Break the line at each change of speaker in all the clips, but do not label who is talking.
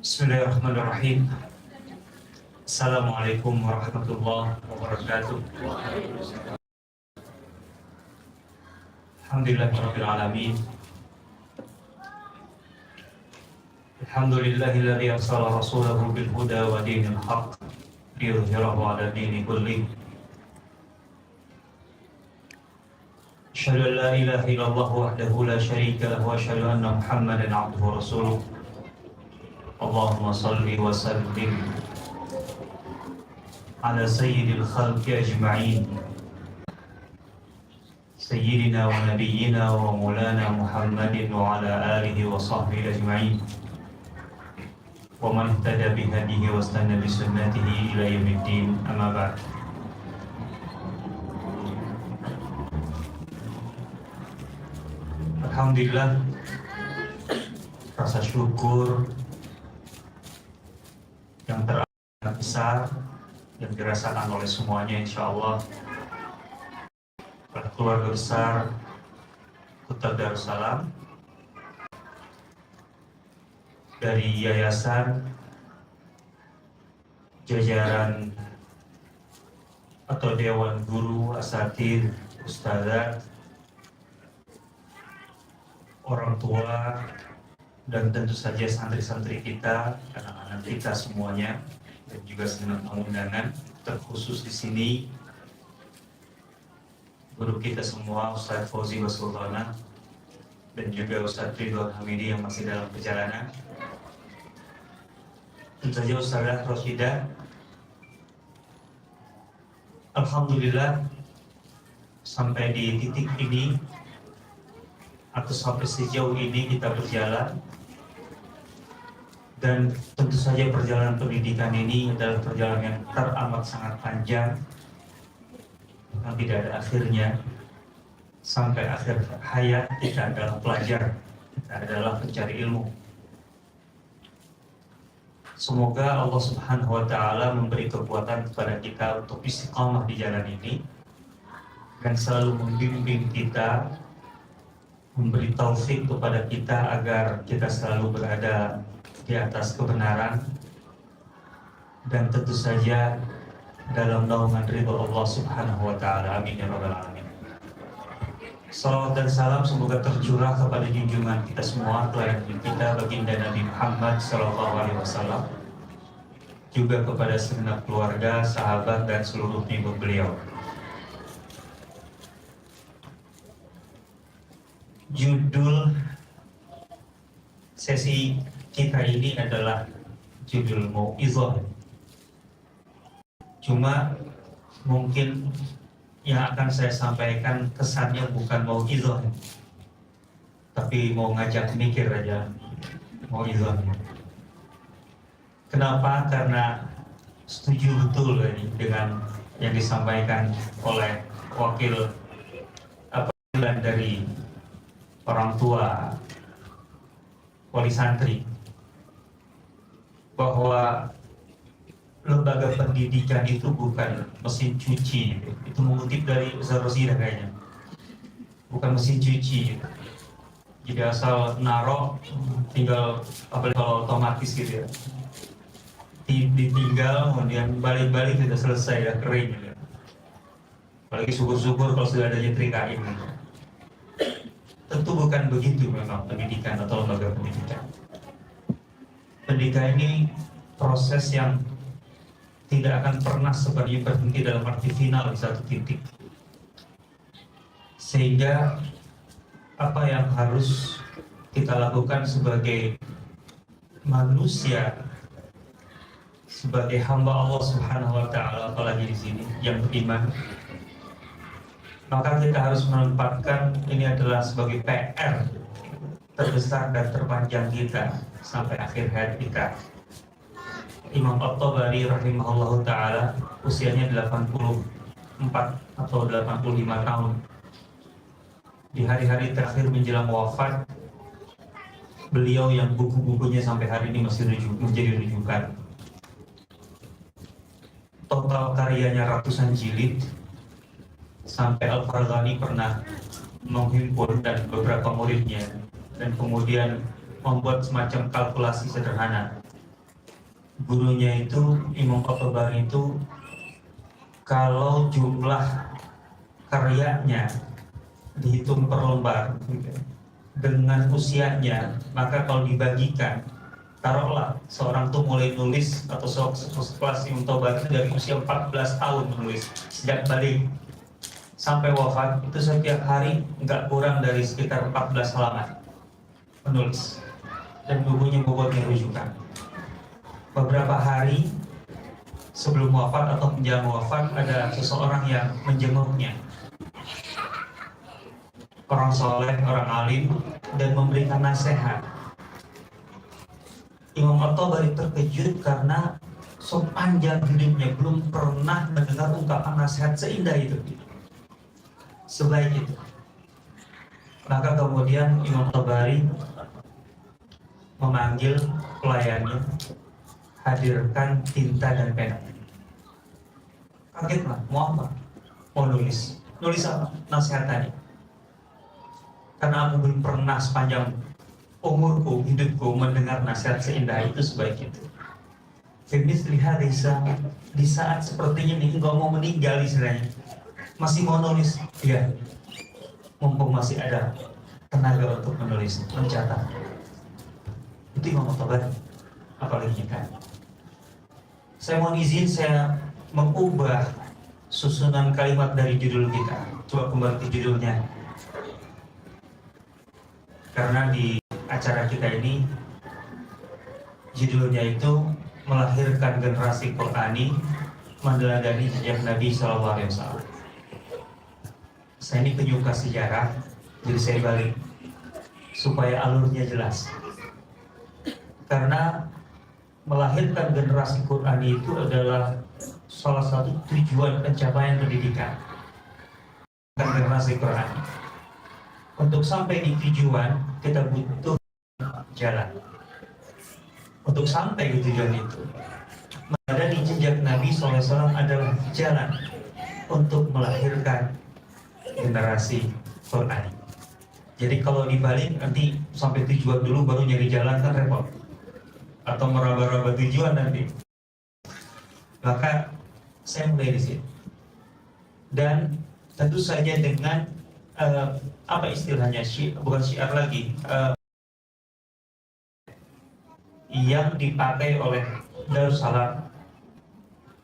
Bismillahirrahmanirrahim. Assalamualaikum warahmatullahi wabarakatuh. Alhamdulillahirabbil alamin. Alhamdulillahilladzi arsala rasulahu bil huda wa dinil haqq liyudhhirahu 'ala dini kullih. Asyhadu an la ilaha illallah wahdahu la syarika lahu wa asyhadu anna Muhammadan 'abduhu wa rasuluh. Allahumma salli wa sallim ala sayyidil khalqi ajma'in sayyidina wa nabiyyina wa maulana Muhammadin wa ala alihi wa sahbihi ajma'in wa man ihtada bihadihi wa istana bi sunnatihi ila yaumiddin, amma ba'd. Alhamdulillah, rasa syukur yang teramat besar yang dirasakan oleh semuanya, insya Allah, oleh keluarga besar Kota Darussalam, dari yayasan, jajaran atau dewan guru, asatidz, ustadzat, orang tua, dan tentu saja santri-santri kita, anak-anak kita semuanya, dan juga segenap undangan, terkhusus di sini guru kita semua, Ustadz Fauzi Wasultana, dan juga Ustadz Ridwan Hamidi yang masih dalam perjalanan. Tentu saja Ustadzah Roshidah. Alhamdulillah, sampai di titik ini atau sampai sejauh ini kita berjalan, dan tentu saja perjalanan pendidikan ini adalah perjalanan yang teramat sangat panjang yang tidak ada akhirnya. Sampai akhir hayat kita adalah pelajar, kita adalah pencari ilmu. Semoga Allah Subhanahu wa Ta'ala memberi kekuatan kepada kita untuk istiqamah di jalan ini dan selalu membimbing kita, memberi taufik kepada kita agar kita selalu berada di atas kebenaran dan tentu saja dalam naungan ridha Allah Subhanahu wa Ta'ala. Amin ya rabbal alamin. Salawat dan salam semoga tercurah kepada junjungan kita semua, teladan kita, baginda Nabi Muhammad sallallahu alaihi wasallam, juga kepada segenap keluarga, sahabat, dan seluruh pengikut beliau. Judul sesi kita ini adalah judul Mau'izah. Cuma mungkin yang akan saya sampaikan kesannya bukan Mau'izah, tapi mau ngajak mikir aja Mau'izah. Kenapa? Karena setuju betul ini dengan yang disampaikan oleh wakil dari orang tua wali santri, bahwa lembaga pendidikan itu bukan mesin cuci. Itu mengutip dari Ustaz Roshidah kayaknya. Bukan mesin cuci. Jadi asal narok, tinggal apalagi kalau otomatis gitu ya, ditinggal, kemudian balik-balik sudah selesai, ya kering gitu. Apalagi syukur-syukur kalau sudah ada nyetrikain gitu. Tentu bukan begitu memang pendidikan atau lembaga pendidikan. Pendidikan ini proses yang tidak akan pernah sebenarnya berhenti dalam arti final di satu titik. Sehingga apa yang harus kita lakukan sebagai manusia, sebagai hamba Allah Subhanahu wa Ta'ala, apalagi di sini yang beriman, maka kita harus menempatkan ini adalah sebagai PR terbesar dan terpanjang kita sampai akhir hayat kita. Imam At-Tabari rahimahullah ta'ala usianya 84 atau 85 tahun. Di hari-hari terakhir menjelang wafat, beliau yang buku-bukunya sampai hari ini masih menjadi rujukan. Total karyanya ratusan jilid. Sampai Al-Farghani pernah menghimpun dan beberapa muridnya, dan kemudian membuat semacam kalkulasi sederhana gurunya itu Imam At-Tabari itu kalau jumlah karyanya dihitung per lembar dengan usianya, maka kalau dibagikan, taruhlah seorang tuh mulai nulis atau sekelas Imam At-Tabari itu dari usia 14 tahun menulis sejak balik sampai wafat itu setiap hari nggak kurang dari sekitar 14 halaman menulis, dan bukunya bobotnya rujukan. Beberapa hari sebelum wafat atau menjelang wafat ada seseorang yang menjenguknya, orang soleh, orang alim, dan memberikan nasihat. Imam At-Tabari terkejut karena sepanjang hidupnya belum pernah mendengar ungkapan nasihat seindah itu, sebaik itu. Maka kemudian Imam At-Tabari memanggil pelayannya, hadirkan tinta dan pena. Kaget lah, mau apa? Mau nulis. Nulis apa? Nasihat tadi. Karena aku belum pernah sepanjang umurku, hidupku mendengar nasihat seindah itu, sebaik itu. Feminis lihat di saat sepertinya nih, engkau mau meninggal istilahnya, masih mau nulis, ya, mumpung masih ada tenaga untuk menulis, mencatat. Itu Imam At-Tabari, apalagi kan. Saya mohon izin, saya mengubah susunan kalimat dari judul kita. Coba kembali ke judulnya. Karena di acara kita ini judulnya itu melahirkan generasi Qur'ani meneladani jejak Nabi SAW. Saya ini penyuka sejarah, jadi saya balik supaya alurnya jelas. Karena melahirkan generasi Qur'ani itu adalah salah satu tujuan pencapaian pendidikan generasi Qur'ani. Untuk sampai di tujuan kita butuh jalan. Untuk sampai ke tujuan itu, meneladani jejak Nabi SAW adalah jalan untuk melahirkan generasi Qur'ani. Jadi kalau dibalik nanti sampai tujuan dulu baru nyari jalan kan repot, atau meraba-raba tujuan nanti. Maka saya mulai di sini, dan tentu saja dengan apa istilahnya, bukan syiar lagi, yang dipakai oleh Darussalam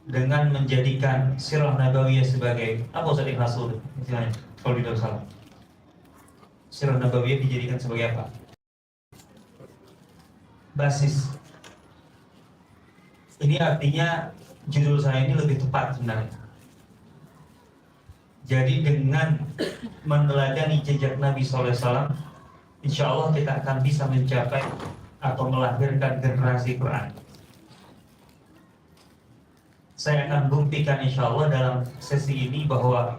dengan menjadikan Sirah Nabawiyah sebagai apa, Ustaz Ikhlas dulu istilahnya kalau di Darussalam. Sirah Nabawiyah dijadikan sebagai apa? Basis. Ini artinya judul saya ini lebih tepat sebenarnya. Jadi dengan meneladani jejak Nabi SAW, insya Allah kita akan bisa mencapai atau melahirkan generasi Quran. Saya akan buktikan insya Allah dalam sesi ini bahwa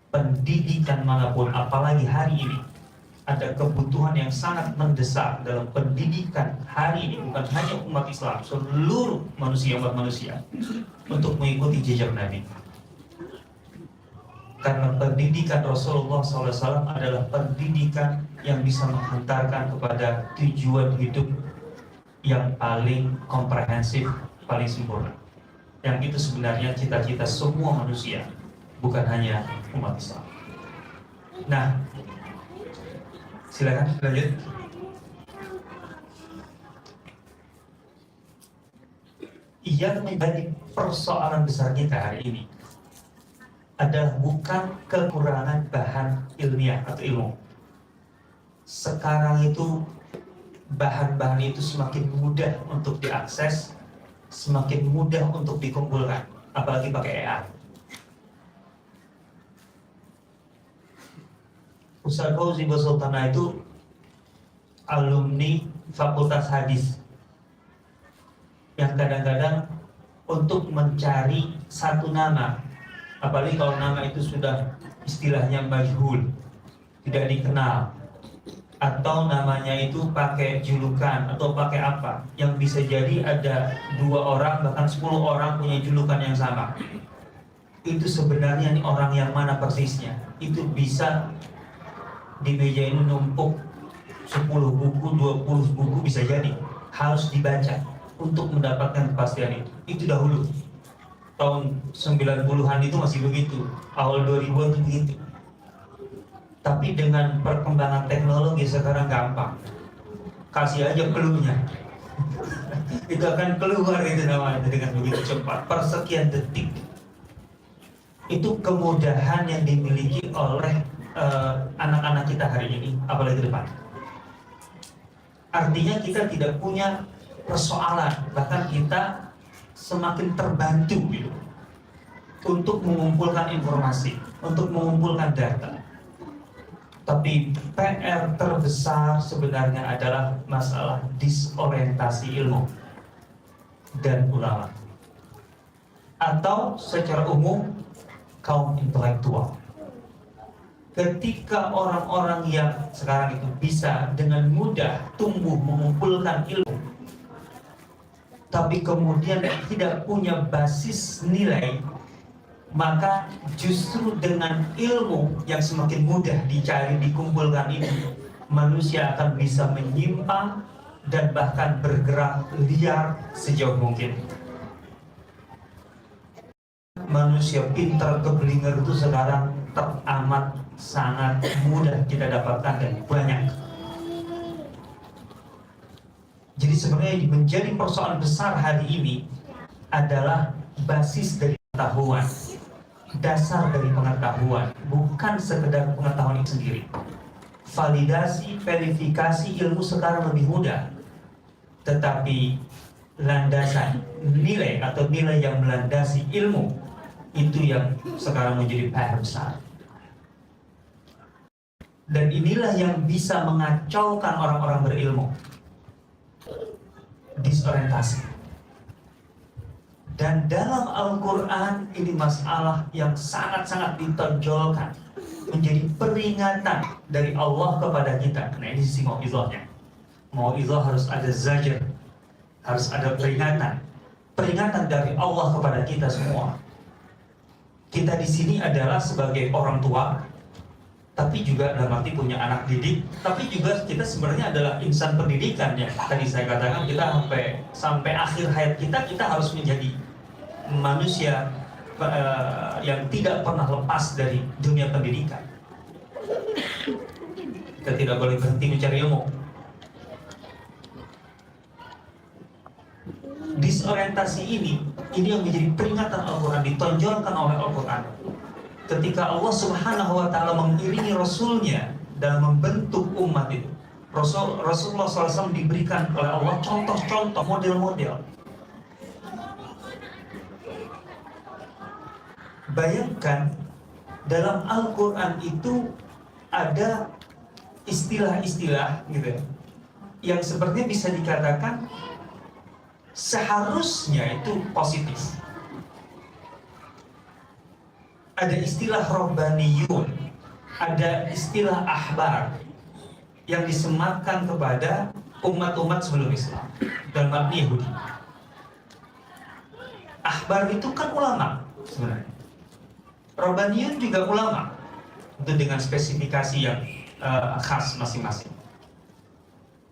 pendidikan manapun, apalagi hari ini, ada kebutuhan yang sangat mendesak dalam pendidikan hari ini, bukan hanya umat Islam, seluruh manusia, umat manusia, untuk mengikuti jejak Nabi. Karena pendidikan Rasulullah SAW adalah pendidikan yang bisa menghantarkan kepada tujuan hidup yang paling komprehensif, paling sempurna. Yang itu sebenarnya cita-cita semua manusia, bukan hanya umat Islam. Nah, silakan lanjut. Yang menjadi persoalan besar kita hari ini adalah bukan kekurangan bahan ilmiah atau ilmu. Sekarang itu bahan-bahan itu semakin mudah untuk diakses, semakin mudah untuk dikumpulkan, apalagi pakai AI. Ustaz Fauzi Basultana itu alumni Fakultas Hadis yang kadang-kadang untuk mencari satu nama, apalagi kalau nama itu sudah istilahnya majhul, tidak dikenal, atau namanya itu pakai julukan atau pakai apa, yang bisa jadi ada 2 orang bahkan 10 orang punya julukan yang sama. Itu sebenarnya nih orang yang mana persisnya, itu bisa di meja ini numpuk 10 buku, 20 buku bisa jadi, harus dibaca. untuk mendapatkan kepastian itu dahulu. Tahun 90-an itu masih begitu, awal 2000-an itu begitu. Tapi dengan perkembangan teknologi sekarang gampang. Kasih aja clue-nya. Itu akan keluar itu namanya dengan begitu cepat, per sekian detik. Itu kemudahan yang dimiliki oleh anak-anak kita hari ini, apalagi ke depan. Artinya kita tidak punya persoalan, bahkan kita semakin terbantu gitu, untuk mengumpulkan informasi, untuk mengumpulkan data. Tapi PR terbesar sebenarnya adalah masalah disorientasi ilmu dan ulama, atau secara umum kaum intelektual. Ketika orang-orang yang sekarang itu bisa dengan mudah tumbuh mengumpulkan ilmu, tapi kemudian tidak punya basis nilai, maka justru dengan ilmu yang semakin mudah dicari, dikumpulkan ini, manusia akan bisa menyimpang dan bahkan bergerak liar sejauh mungkin. Manusia pintar keblinger itu sekarang teramat sangat mudah kita dapatkan dan banyak. Jadi sebenarnya menjadi persoalan besar hari ini adalah basis dari pengetahuan, dasar dari pengetahuan, bukan sekedar pengetahuan itu sendiri. Validasi, verifikasi ilmu sekarang lebih mudah, tetapi landasan nilai atau nilai yang melandasi ilmu itu yang sekarang menjadi PR besar. Dan inilah yang bisa mengacaukan orang-orang berilmu. Disorientasi. Dan dalam Al-Quran ini masalah yang sangat-sangat ditonjolkan, menjadi peringatan dari Allah kepada kita. Nah ini sisi mau'izahnya. Mau'izah harus ada zajr, harus ada peringatan. Peringatan dari Allah kepada kita semua. Kita di sini adalah sebagai orang tua, tapi juga dalam arti punya anak didik, tapi juga kita sebenarnya adalah insan pendidikan ya. Tadi saya katakan kita sampai akhir hayat kita harus menjadi manusia yang tidak pernah lepas dari dunia pendidikan. Kita tidak boleh berhenti mencari ilmu. Disorientasi ini yang menjadi peringatan Al-Quran, ditonjolkan oleh Al-Quran. Ketika Allah Subhanahu wa Ta'ala mengiringi Rasulnya dalam membentuk umat itu, Rasulullah SAW diberikan oleh Allah contoh-contoh, model-model. Bayangkan dalam Al-Quran itu ada istilah-istilah gitu yang sepertinya bisa dikatakan seharusnya itu positif. Ada istilah Rabbaniyun, ada istilah ahbar yang disematkan kepada umat-umat sebelum Islam dan umat Yahudi. Ahbar itu kan ulama sebenarnya. Rabbaniyun juga ulama, itu dengan spesifikasi yang khas masing-masing.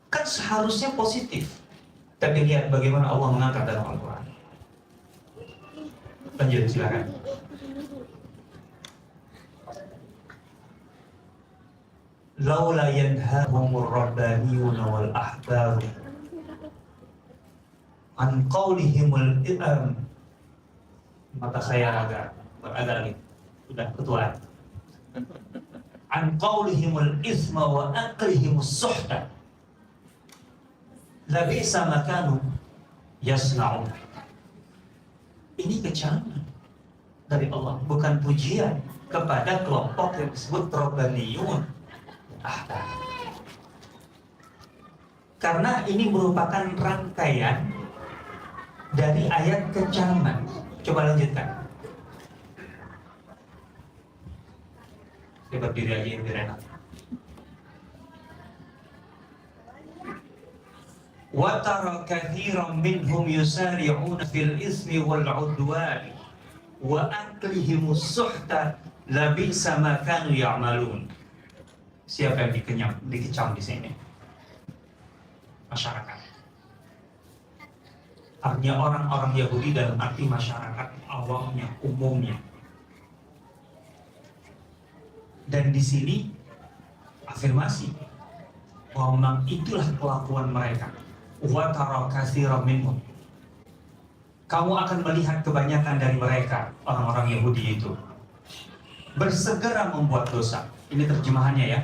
Kan seharusnya positif. Tapi lihat bagaimana Allah mengangkat dalam Al-Quran. Lanjut, silakan. Laula yanhahumur rabbaniyuna wal ahbaru an qawlihimul mata saya agak lagi udah ketuaan. An qawlihimul isma wa aqlihimus suhta labisa makanu yasna'un. Ini kecaman dari Allah, bukan pujian kepada kelompok yang disebut Rabbaniyun. Karena ini merupakan rangkaian dari ayat kecaman. Coba lanjutkan. Saya berdiri aja yang enak. Wa tara katsiran minhum yusari'una fil ismi wal 'udwan wa aklihimus suhta labisa ma kanu ya'malun. Siapa yang dikecam di sini? Masyarakat. artinya orang-orang Yahudi dalam arti masyarakat awamnya, umumnya. Dan di sini afirmasi bahwa memang itulah kelakuan mereka. Wa tara katsiran minhum. Kamu akan melihat kebanyakan dari mereka, orang-orang Yahudi itu, bersegera membuat dosa. Ini terjemahannya ya.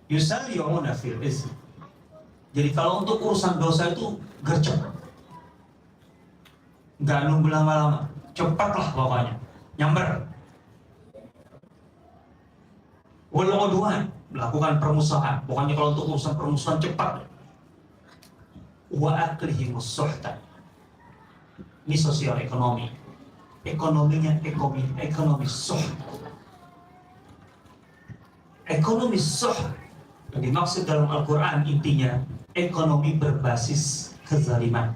Yusari'una fil ism. Jadi kalau untuk urusan dosa itu gercep, nggak nunggu lama-lama, cepatlah pokoknya, nyamber. Wal udwan, melakukan permusuhan. Pokoknya kalau untuk urusan permusuhan cepat. Wa aklihimus suhta. Ini sosial ekonomi. Ekonominya ekonomi suh. Ekonomi suh yang dimaksud dalam Al-Quran intinya ekonomi berbasis kezaliman.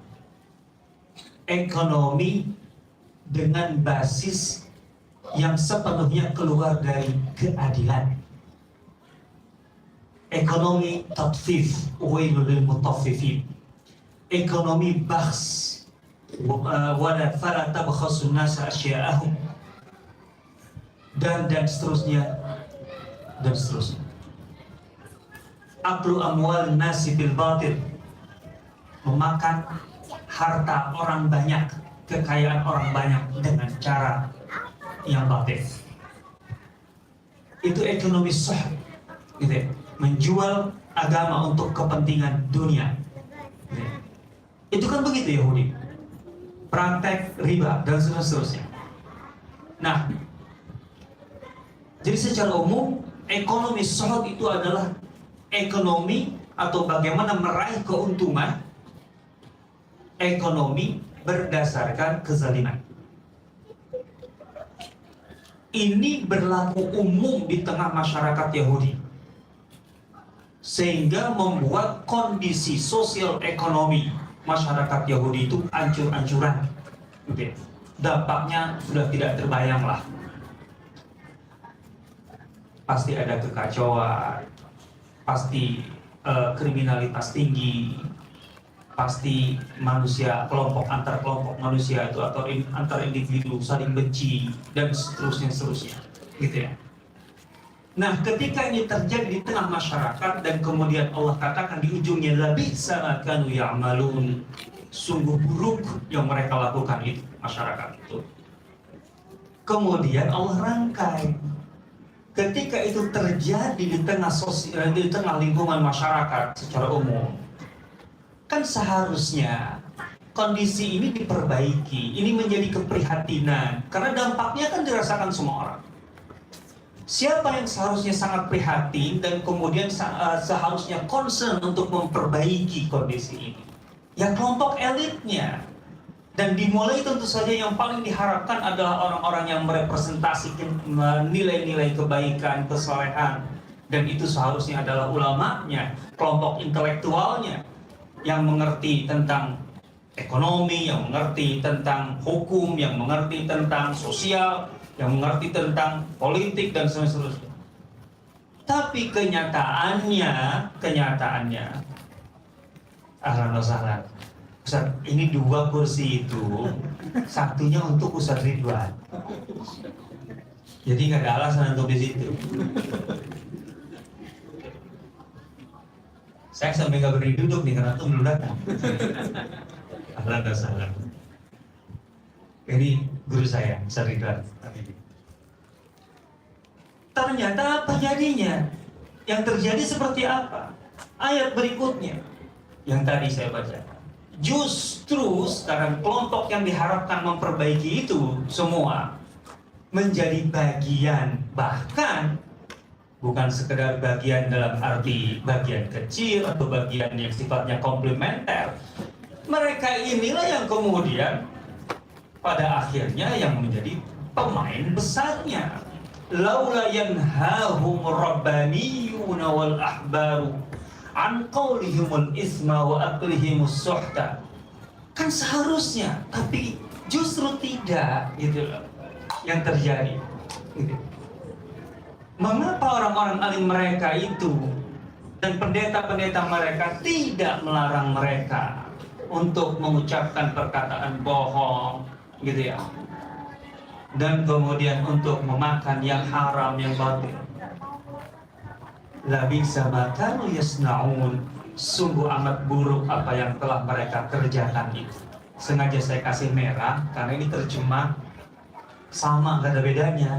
Ekonomi dengan basis yang sepenuhnya keluar dari keadilan. Ekonomi tatfif, wailul lil mutaffifin. Ekonomi bakhs, wala fala tabkhasun nasa asya'ahum, dan seterusnya dan seterusnya. Aklu amwal nasi bil batil, memakan harta orang banyak, kekayaan orang banyak dengan cara yang batil. Itu ekonomi sah, gitu ya. Menjual agama untuk kepentingan dunia, gitu ya. Itu kan begitu Yahudi, praktek riba dan seterusnya. Nah, jadi secara umum ekonomi sahih itu adalah ekonomi atau bagaimana meraih keuntungan ekonomi berdasarkan kezaliman. Ini berlaku umum di tengah masyarakat Yahudi, sehingga membuat kondisi sosial ekonomi masyarakat Yahudi itu ancur-ancuran. Dampaknya sudah tidak terbayang lah. Pasti ada kekacauan, pasti kriminalitas tinggi, pasti manusia antar kelompok manusia itu atau antar individu saling benci dan seterusnya, gitu ya. Nah, ketika ini terjadi di tengah masyarakat dan kemudian Allah katakan di ujungnya labisa ma kanu ya'malun, sungguh buruk yang mereka lakukan itu masyarakat itu. Kemudian Allah rangkai, ketika itu terjadi di tengah lingkungan masyarakat secara umum, kan seharusnya kondisi ini diperbaiki, ini menjadi keprihatinan karena dampaknya kan dirasakan semua orang. Siapa yang seharusnya sangat prihatin dan kemudian seharusnya concern untuk memperbaiki kondisi ini? Ya kelompok elitnya. Dan dimulai tentu saja yang paling diharapkan adalah orang-orang yang merepresentasikan nilai-nilai kebaikan, kesalehan. Dan itu seharusnya adalah ulamanya, kelompok intelektualnya yang mengerti tentang ekonomi, yang mengerti tentang hukum, yang mengerti tentang sosial, yang mengerti tentang politik dan seterusnya. Tapi kenyataannya, ahlan wa sahlan. Ustaz, ini 2 kursi itu, satunya untuk Ustaz Ridwan. Jadi nggak ada alasan untuk di situ. Saya sampai nggak berdiri duduk nih karena itu belum datang. Ahlan wa sahlan. Ini guru saya, Ustaz Ridwan. Ternyata apa jadinya? Yang terjadi seperti apa? Ayat berikutnya yang tadi saya baca. Justru sekarang kelompok yang diharapkan memperbaiki itu semua menjadi bagian, bahkan bukan sekedar bagian dalam arti bagian kecil atau bagian yang sifatnya komplementer. Mereka inilah yang kemudian pada akhirnya yang menjadi pemain besarnya. Laula yanhahum rabbaniyuna wal ahbaru an qaulihimul isma wa aklihimus suhta. Kan seharusnya, tapi justru tidak, gitu loh yang terjadi, gitu. Mengapa orang-orang alim mereka itu dan pendeta-pendeta mereka tidak melarang mereka untuk mengucapkan perkataan bohong, gitu ya. Dan kemudian untuk memakan yang haram, yang batil. Labisa ma kanu yasnaun, sungguh amat buruk apa yang telah mereka kerjakan itu. Sengaja saya kasih merah karena ini terjemah sama, nggak ada bedanya.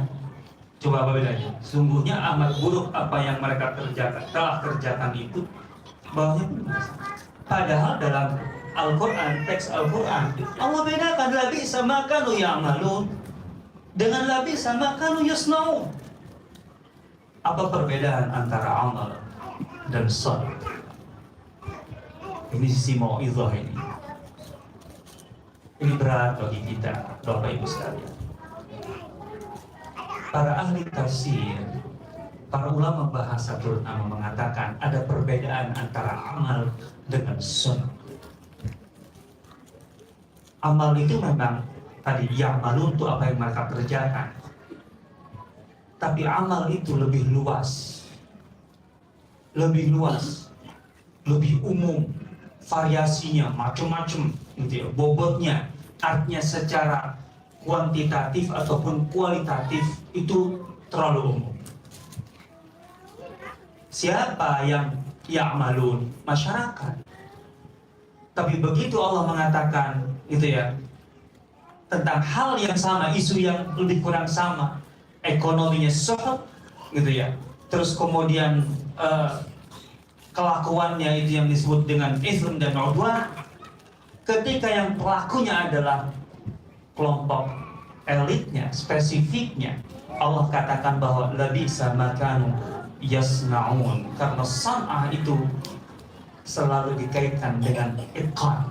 Coba apa bedanya? Sungguhnya amat buruk apa yang mereka telah kerjakan itu. Bawahnya padahal dalam Al-Quran, teks Al-Quran, Allah bedakan labisa ma kanu ya'malun dengan labisa ma kanu yasnaun. Apa perbedaan antara amal dan salat? Ini sisi mau'izah ini. Ini berat bagi kita, Bapak Ibu sekalian. Para ahli tafsir, para ulama bahasa terutama mengatakan ada perbedaan antara amal dengan sunnah. Amal itu memang tadi yang malu untuk apa yang mereka kerjakan. Tapi amal itu lebih luas, lebih umum, variasinya macam-macam, gitu ya, bobotnya, artinya secara kuantitatif ataupun kualitatif itu terlalu umum. Siapa yang ya'malun? Masyarakat. Tapi begitu Allah mengatakan, gitu ya, tentang hal yang sama, isu yang lebih kurang sama, ekonominya shock, gitu ya. Terus kemudian kelakuannya itu yang disebut dengan ism dan udwan. Ketika yang pelakunya adalah kelompok elitnya, spesifiknya, Allah katakan bahwa labisa ma kanu yasnaun, karena san'ah itu selalu dikaitkan dengan itqan.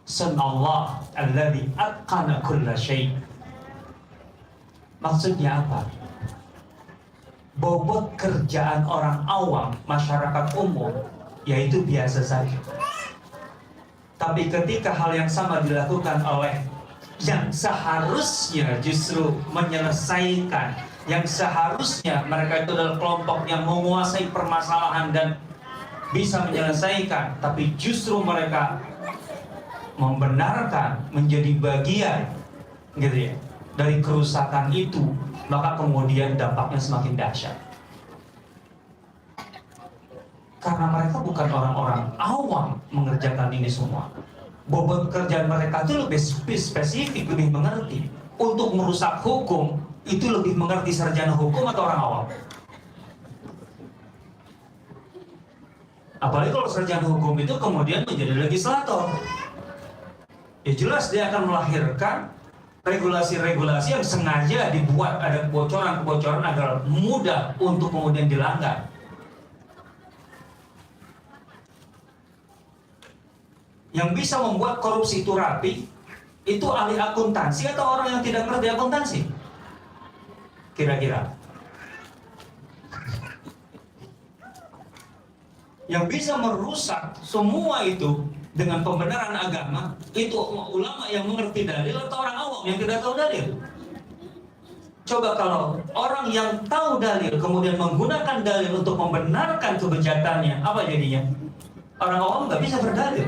Sunallah alladhi atqana kulla syai'. Maksudnya apa? Bobot kerjaan orang awam, masyarakat umum, yaitu biasa saja. Tapi ketika hal yang sama dilakukan oleh yang seharusnya justru menyelesaikan, yang seharusnya mereka itu adalah kelompok yang menguasai permasalahan dan bisa menyelesaikan, tapi justru mereka membenarkan, menjadi bagian, gitu ya, dari kerusakan itu, maka kemudian dampaknya semakin dahsyat. Karena mereka bukan orang-orang awam mengerjakan ini semua. Bobot pekerjaan mereka itu lebih spesifik, lebih mengerti. Untuk merusak hukum, itu lebih mengerti sarjana hukum atau orang awam? Apalagi kalau sarjana hukum itu kemudian menjadi legislator. Ya jelas dia akan melahirkan regulasi-regulasi yang sengaja dibuat, ada kebocoran-kebocoran agar mudah untuk kemudian dilanggar. Yang bisa membuat korupsi itu rapi, itu ahli akuntansi atau orang yang tidak mengerti akuntansi? Kira-kira. Yang bisa merusak semua itu dengan pembenaran agama, itu ulama yang mengerti dalil atau orang awam yang tidak tahu dalil? Coba kalau orang yang tahu dalil kemudian menggunakan dalil untuk membenarkan kebejatannya, apa jadinya? Orang awam nggak bisa berdalil.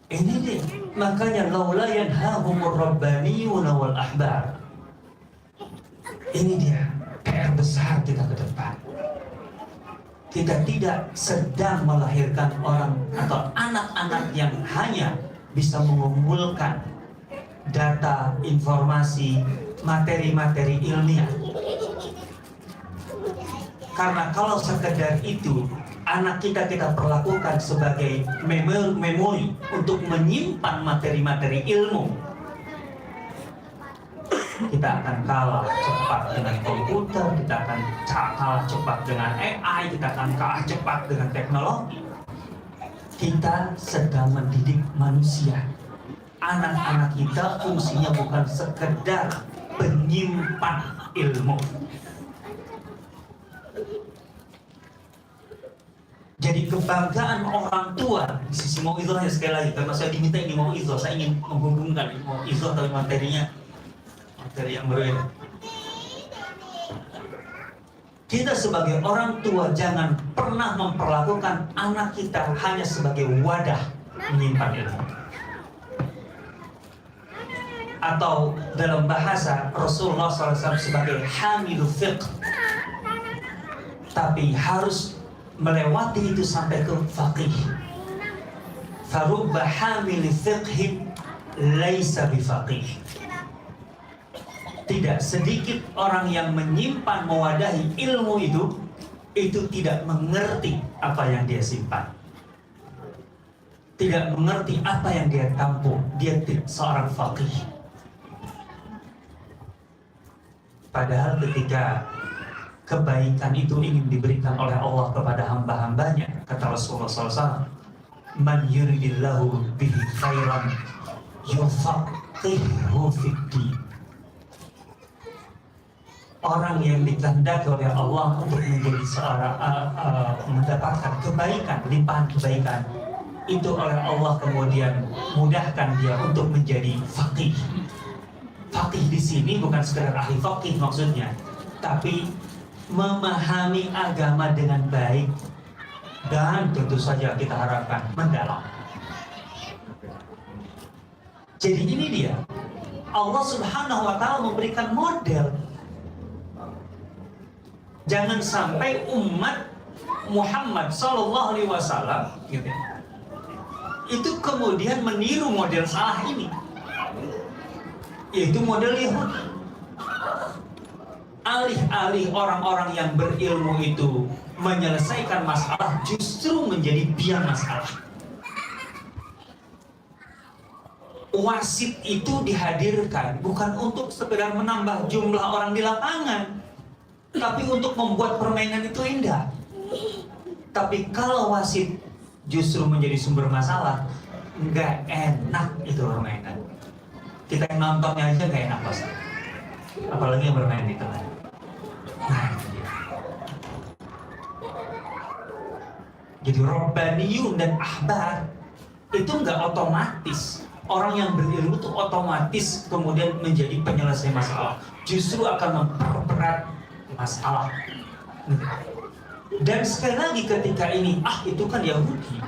Ini dia, makanya laula yanhahumur rabbaniyuna wal ahbar. Ini dia PR besar kita ke depan. Kita tidak sedang melahirkan orang atau anak-anak yang hanya bisa mengumpulkan data, informasi, materi-materi ilmiah. Karena kalau sekedar itu, anak kita perlakukan sebagai memori untuk menyimpan materi-materi ilmu, kita akan kalah cepat dengan komputer, kita akan kalah cepat dengan AI, kita akan kalah cepat dengan teknologi. Kita sedang mendidik manusia. Anak-anak kita fungsinya bukan sekedar penyimpan ilmu. Jadi kebanggaan orang tua di sisi mau'izahnya, sekali lagi, karena saya diminta ini mau'izah, saya ingin menghubungkan mau'izah tapi materi yang berbeda. Kita sebagai orang tua jangan pernah memperlakukan anak kita hanya sebagai wadah menyimpan ilmu. Atau dalam bahasa Rasulullah SAW sebagai hamilul fiqh, tapi harus melewati itu sampai ke faqih. Farubba hamilul fiqh laisa bifaqih. Tidak sedikit orang yang menyimpan mewadahi ilmu itu tidak mengerti apa yang dia simpan, tidak mengerti apa yang dia tampung. Dia tidak seorang faqih. Padahal ketika kebaikan itu ingin diberikan oleh Allah kepada hamba-hambanya, kata Rasulullah SAW, man yuridillahu bihi khairan yufaqihu fid-din. Orang yang dikehendaki oleh Allah untuk menjadi seorang mendapatkan kebaikan, limpahan kebaikan, itu oleh Allah kemudian mudahkan dia untuk menjadi faqih. Faqih di sini bukan sekedar ahli faqih maksudnya, tapi memahami agama dengan baik dan tentu saja kita harapkan mendalam. Jadi ini dia, Allah Subhanahu wa Ta'ala memberikan model. Jangan sampai umat Muhammad Sallallahu Alaihi Wasallam gitu, itu kemudian meniru model salah ini, yaitu model Yahudi. Alih-alih orang-orang yang berilmu itu menyelesaikan masalah, justru menjadi biang masalah. Wasit itu dihadirkan bukan untuk sekedar menambah jumlah orang di lapangan, tapi untuk membuat permainan itu indah. Tapi kalau wasit justru menjadi sumber masalah, nggak enak itu permainan. Kita yang nontonnya aja nggak enak pasti, apalagi yang bermain di tengah. Nah, jadi Rabbaniyun dan Ahbar itu nggak otomatis. Orang yang berilmu itu otomatis kemudian menjadi penyelesai masalah, justru akan memperberat masalah. Dan sekali lagi ketika ini, itu kan Yahudi,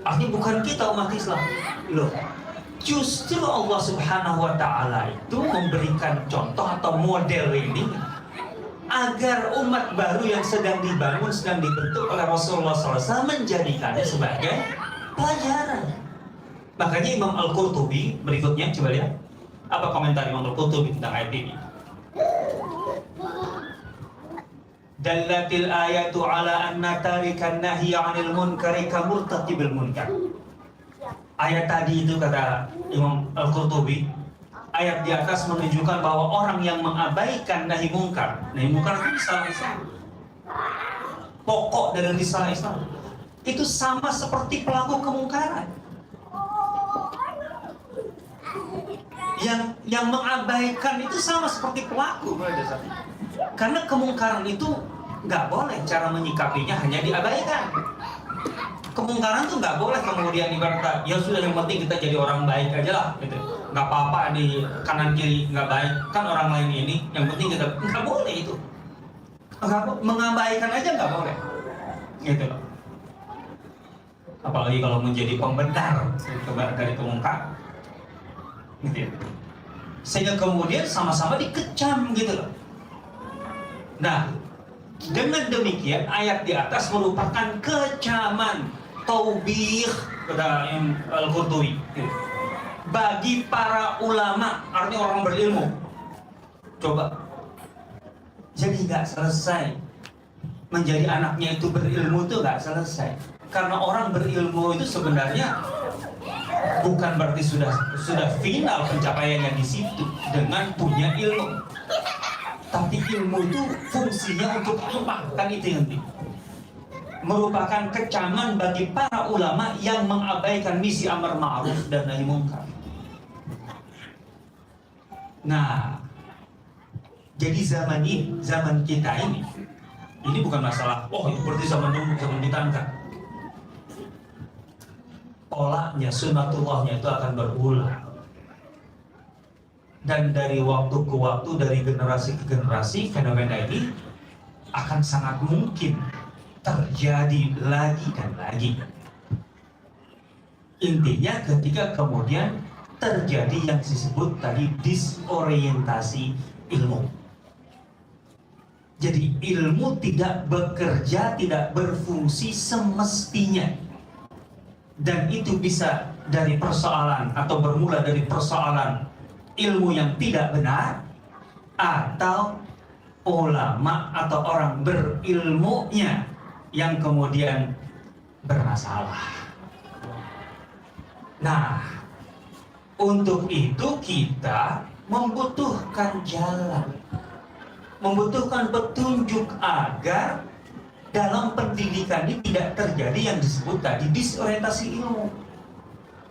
ini bukan kita umat Islam. Loh, justru Allah Subhanahu wa Ta'ala itu memberikan contoh atau model ini agar umat baru yang sedang dibangun, sedang dibentuk oleh Rasulullah SAW menjadikannya sebagai pelajaran. Makanya Imam Al-Qurtubi berikutnya, coba lihat apa komentar Imam Al-Qurtubi tentang ayat ini. Dallatil ayatu ala anna tarikan nahya 'anil munkari kamurtaqibil munkar. Ayat tadi itu kata Imam Al-Qurtubi, ayat di atas menunjukkan bahwa orang yang mengabaikan nahi munkar itu risalah Islam. Pokok dari risalah Islam itu sama seperti pelaku kemungkaran. Yang mengabaikan itu sama seperti pelaku, karena kemungkaran itu nggak boleh cara menyikapinya hanya diabaikan. Kemungkaran tuh nggak boleh kemudian ibarat ya sudah, yang penting kita jadi orang baik aja lah gitu, nggak apa-apa di kanan kiri nggak baik kan orang lain ini, yang penting kita nggak boleh itu, mengabaikan aja nggak boleh gitu loh. Apalagi kalau menjadi pembenar dari kemungkaran gitu ya. Sehingga kemudian sama-sama dikecam gitu loh. Nah, dengan demikian ayat di atas merupakan kecaman, taubih, kata Al-Qurtubi, bagi para ulama, artinya orang berilmu. Coba, jadi nggak selesai menjadi anaknya itu berilmu itu nggak selesai, karena orang berilmu itu sebenarnya bukan berarti sudah final pencapaiannya di situ dengan punya ilmu, tapi ilmu itu fungsinya untuk apa? Kan itu nanti merupakan kecaman bagi para ulama yang mengabaikan misi amar ma'ruf dan nahi munkar. Nah, jadi zaman kita ini bukan masalah itu berarti zaman dulu, zaman kita enggak. Polanya, sunnatullahnya itu akan berulang, dan dari waktu ke waktu, dari generasi ke generasi, fenomena ini akan sangat mungkin terjadi lagi dan lagi. Intinya ketika kemudian terjadi yang disebut tadi disorientasi ilmu. Jadi ilmu tidak bekerja, tidak berfungsi semestinya. Dan itu bisa dari persoalan atau bermula dari persoalan ilmu yang tidak benar, atau ulama atau orang berilmunya yang kemudian bermasalah. Nah, untuk itu kita membutuhkan jalan, membutuhkan petunjuk agar dalam pendidikan ini tidak terjadi yang disebut tadi disorientasi ilmu.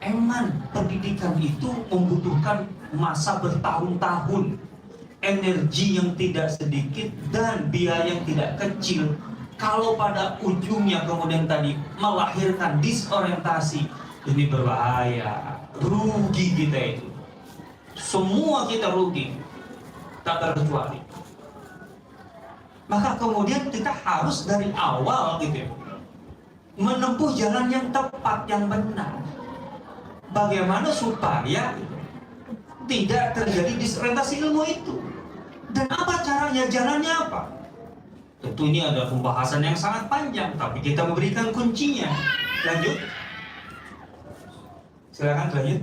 Emang pendidikan itu membutuhkan masa bertahun-tahun, energi yang tidak sedikit, dan biaya yang tidak kecil. Kalau pada ujungnya kemudian tadi melahirkan disorientasi, ini berbahaya, rugi kita itu. Semua kita rugi, tak terkecuali. Maka kemudian kita harus dari awal gitu ya, menempuh jalan yang tepat, yang benar. Bagaimana supaya tidak terjadi disorientasi ilmu itu. Dan apa caranya, jalannya apa? Tentu ini ada pembahasan yang sangat panjang, tapi kita memberikan kuncinya. Lanjut. Silakan lanjut.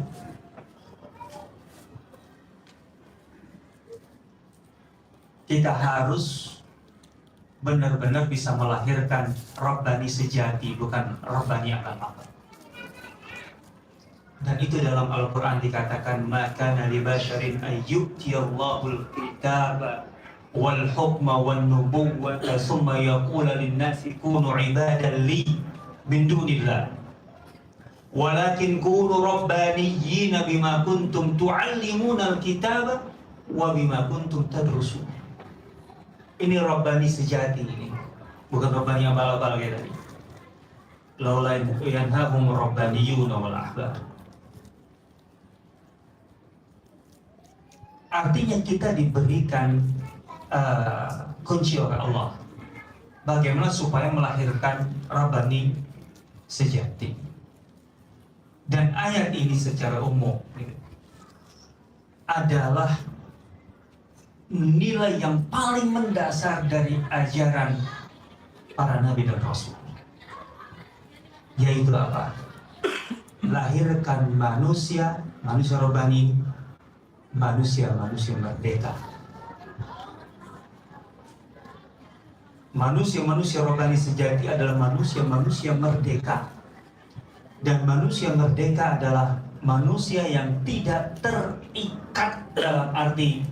Kita harus benar-benar bisa melahirkan Rabbani sejati, bukan Rabbani akal-akal. Dan itu dalam Al-Quran dikatakan, maka nabi basharin ayyutiyallahul kitaba wal hukma wan nubuwwata summa yaqula lin-nasi kunu ibadan li min dunillah walakin kunu rabbaniyyin bima kuntum tu'allimuna al-kitaba wa bima kuntum tadrusun. Ini Rabbani sejati ini, bukan Rabbani abal-abal kayak tadi. Laula yanhahum rabbaniyuna wal ahbar. Artinya kita diberikan kunci oleh Allah bagaimana supaya melahirkan Rabbani sejati. Dan ayat ini secara umum adalah nilai yang paling mendasar dari ajaran para nabi dan rasul, yaitu apa? Lahirkan manusia Rabbani, manusia merdeka. Manusia Rabbani sejati adalah manusia merdeka. Dan manusia merdeka adalah manusia yang tidak terikat dalam arti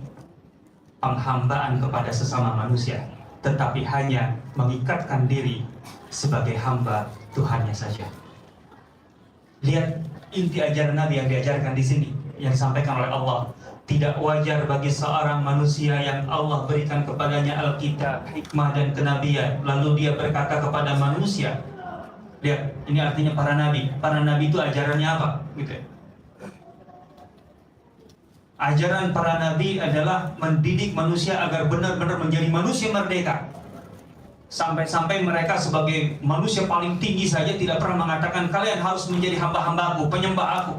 penghambaan kepada sesama manusia, tetapi hanya mengikatkan diri sebagai hamba Tuhannya saja. Lihat inti ajaran Nabi yang diajarkan di sini, yang disampaikan oleh Allah. Tidak wajar bagi seorang manusia yang Allah berikan kepadanya Alkitab, hikmah dan kenabian, lalu dia berkata kepada manusia. Lihat, ini artinya para nabi. Para nabi itu ajarannya apa? Gitu ya. Ajaran para nabi adalah mendidik manusia agar benar-benar menjadi manusia merdeka. Sampai-sampai mereka sebagai manusia paling tinggi saja tidak pernah mengatakan kalian harus menjadi hamba-hambaku, penyembah aku.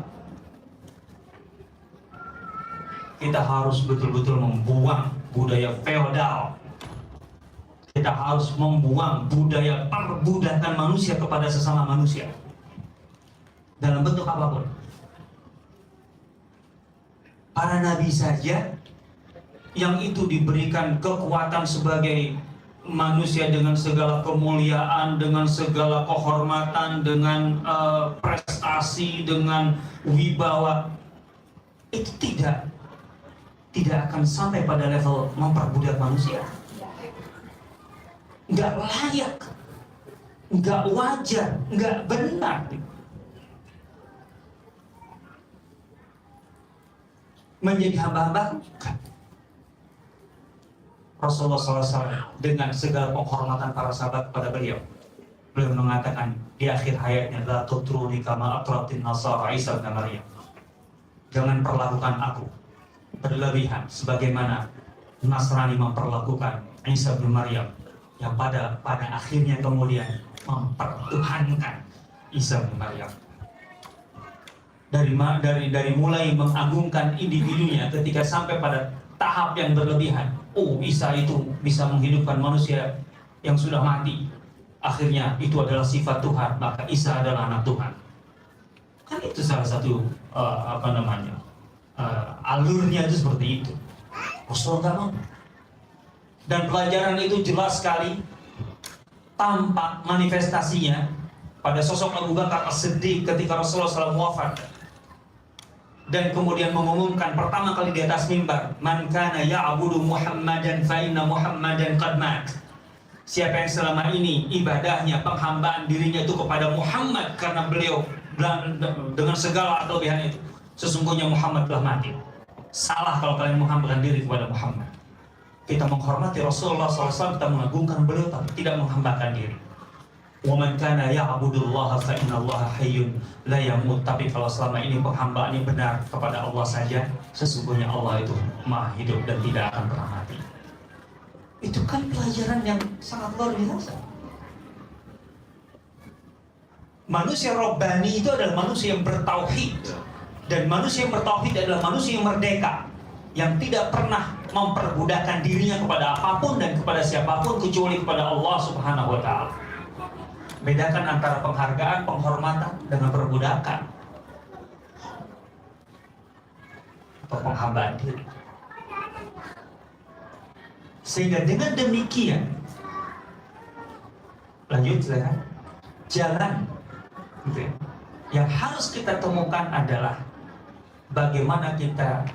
Kita harus betul-betul membuang budaya feodal. Kita harus membuang budaya perbudakan manusia kepada sesama manusia dalam bentuk apapun. Para nabi saja yang itu diberikan kekuatan sebagai manusia dengan segala kemuliaan, dengan segala kehormatan, dengan prestasi, dengan wibawa, itu tidak akan sampai pada level memperbudak manusia. Nggak layak, nggak wajar, nggak benar. Menjadi hamba-hamba Rasulullah SAW dengan segala penghormatan para sahabat kepada beliau mengatakan di akhir hayatnya, la tutruni kama atratin nasara Isa bin Maryam. Jangan perlakukan aku berlebihan sebagaimana Nasrani memperlakukan Isa bin Maryam. yang pada akhirnya kemudian mempertuhankan Isa bin Maryam. Dari mulai mengagungkan individunya ketika sampai pada tahap yang berlebihan. Oh, Isa itu bisa menghidupkan manusia yang sudah mati. Akhirnya itu adalah sifat Tuhan, maka Isa adalah anak Tuhan. Kan itu salah satu alurnya itu seperti itu. Rasul nggak mau. Dan pelajaran itu jelas sekali tampak manifestasinya pada sosok Abu Bakar As-Siddiq ketika Rasulullah SAW wafat. Dan kemudian mengumumkan pertama kali di atas mimbar, man kana ya'budu Muhammadan fa inna Muhammadan qad mat. Siapa yang selama ini ibadahnya, penghambaan dirinya itu kepada Muhammad karena beliau dengan segala kelebihan itu, sesungguhnya Muhammad telah mati. Salah kalau kalian menghambakan diri kepada Muhammad. Kita menghormati Rasulullah SAW, kita mengagungkan beliau, tapi tidak menghambakan diri. وَمَنْ كَانَ يَعْبُدُ اللَّهَ فَإِنَّ اللَّهَ حَيٌّ لَا يَمُوتُ. Tapi kalau selama ini penghambaannya benar kepada Allah saja, sesungguhnya Allah itu maha hidup dan tidak akan pernah mati. Itu kan pelajaran yang sangat luar biasa. Manusia Rabbani itu adalah manusia yang bertauhid. Dan manusia yang bertauhid adalah manusia yang merdeka, yang tidak pernah memperbudakkan dirinya kepada apapun dan kepada siapapun kecuali kepada Allah Subhanahu wa Ta'ala. Bedakan antara penghargaan, penghormatan dengan perbudakan atau penghambaan diri. Sehingga dengan demikian, lanjut silakan. Jalan gitu ya, yang harus kita temukan adalah bagaimana kita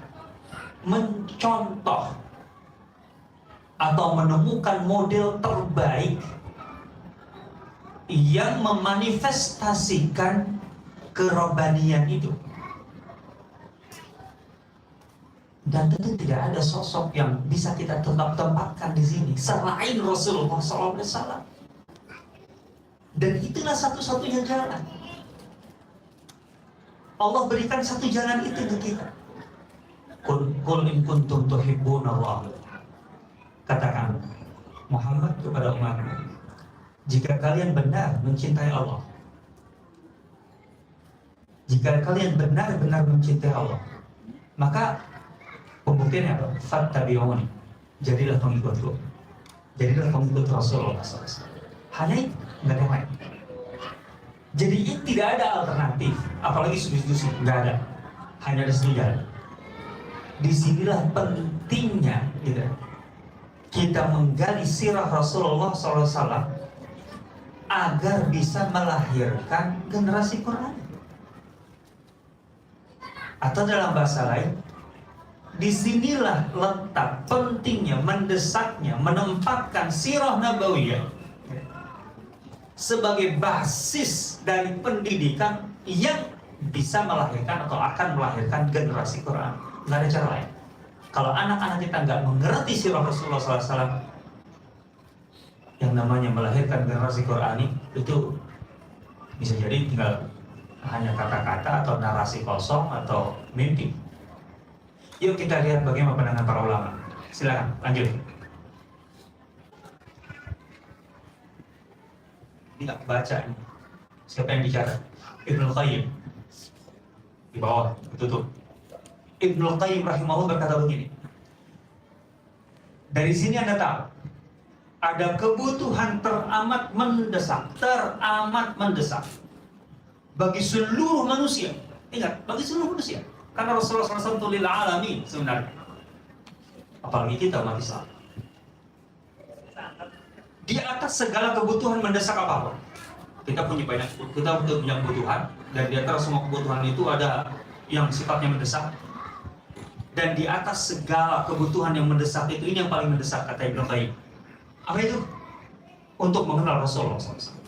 mencontoh atau menemukan model terbaik yang memanifestasikan kerobanian itu. Dan tentu tidak ada sosok yang bisa kita tempatkan di sini selain Rasulullah SAW. Dan itulah satu-satunya jalan. Allah berikan satu jalan itu ke kita. Qul in kuntum tuhibbunallah. Katakan Muhammad kepada umatmu, jika kalian benar mencintai Allah, jika kalian benar-benar mencintai Allah, maka pembuktiannya apa? Fattabi'uni, jadilah pengikutku, jadilah pengikut Rasulullah SAW. Hanya itu, nggak ada lain. Jadi ini tidak ada alternatif, apalagi substitusi, nggak ada. Hanya ada satu jalan. Disinilah pentingnya gitu, kita menggali sirah Rasulullah SAW agar bisa melahirkan generasi Quran. Atau dalam bahasa lain, disinilah letak pentingnya, mendesaknya, menempatkan sirah nabawiyah sebagai basis dari pendidikan yang bisa melahirkan atau akan melahirkan generasi Quran. Nggak ada cara lain. Kalau anak-anak kita nggak mengerti sirah Rasulullah SAW, yang namanya melahirkan generasi Qurani itu bisa jadi tinggal hanya kata-kata atau narasi kosong atau mimpi. Yuk kita lihat bagaimana pandangan para ulama. Silakan lanjut. Tidak baca ini. Siapa yang bicara? Ibnu Qayyim. Di bawah tutup. Ibnu Qayyim rahimahullah berkata begini. Dari sini Anda tahu ada kebutuhan teramat mendesak bagi seluruh manusia. Ingat, bagi seluruh manusia. Karena Rasulullah SAW itu lil alamin sebenarnya. Apalagi kita umat Islam. Di atas segala kebutuhan mendesak apapun, kita punya kebutuhan, dan di antara semua kebutuhan itu ada yang sifatnya mendesak. Dan di atas segala kebutuhan yang mendesak itu, ini yang paling mendesak kata Ibnu Qayyim. Apa itu? Untuk mengenal Rasulullah SAW.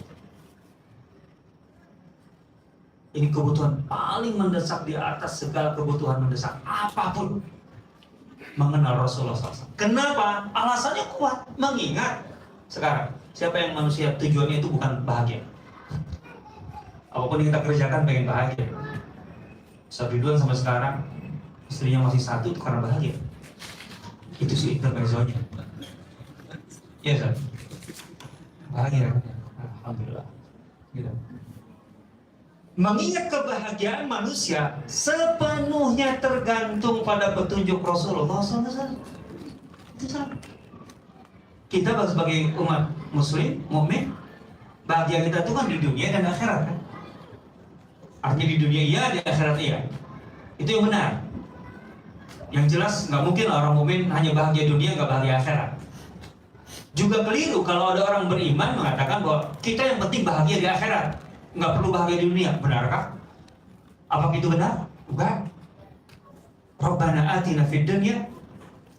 Ini kebutuhan paling mendesak di atas segala kebutuhan mendesak apapun. Mengenal Rasulullah SAW. Kenapa? Alasannya kuat. Mengingat sekarang, siapa yang manusia tujuannya itu bukan bahagia. Apapun yang kita kerjakan pengen bahagia. Sabiduan sampai sekarang istrinya masih satu itu karena bahagia. Itu sih intermezzonya. Iya, Zat. bahagia. Alhamdulillah. Gitu. Mengingat kebahagiaan manusia sepenuhnya tergantung pada petunjuk Rasulullah SAW. Itu salah. Kita sebagai umat muslim, mukmin, bahagia kita itu kan di dunia dan akhirat kan. Artinya di dunia iya, di akhirat iya. Itu yang benar. Yang jelas nggak mungkin orang mukmin hanya bahagia dunia nggak bahagia akhirat. Juga keliru kalau ada orang beriman mengatakan bahwa kita yang penting bahagia di akhirat, nggak perlu bahagia di dunia. Benarkah? Apakah itu benar? Bukan. Rabbana atina fid dunya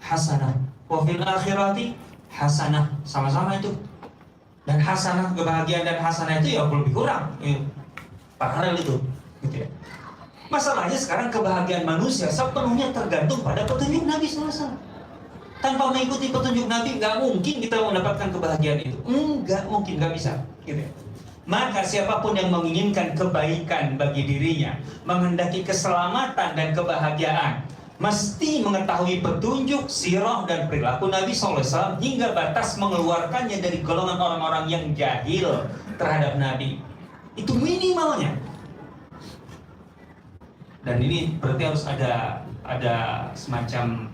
hasanah wa fil akhirati hasanah. Sama-sama itu. Dan hasanah, kebahagiaan dan hasanah itu ya lebih kurang. Paralel itu. Gitu ya. Masalahnya sekarang kebahagiaan manusia sepenuhnya tergantung pada petunjuk Nabi SAW. Tanpa mengikuti petunjuk Nabi, nggak mungkin kita mendapatkan kebahagiaan itu. Nggak mungkin, nggak bisa. Gitu. Maka siapapun yang menginginkan kebaikan bagi dirinya, menghendaki keselamatan dan kebahagiaan, mesti mengetahui petunjuk, sirah dan perilaku Nabi SAW hingga batas mengeluarkannya dari golongan orang-orang yang jahil terhadap Nabi. Itu minimalnya. Dan ini berarti harus ada semacam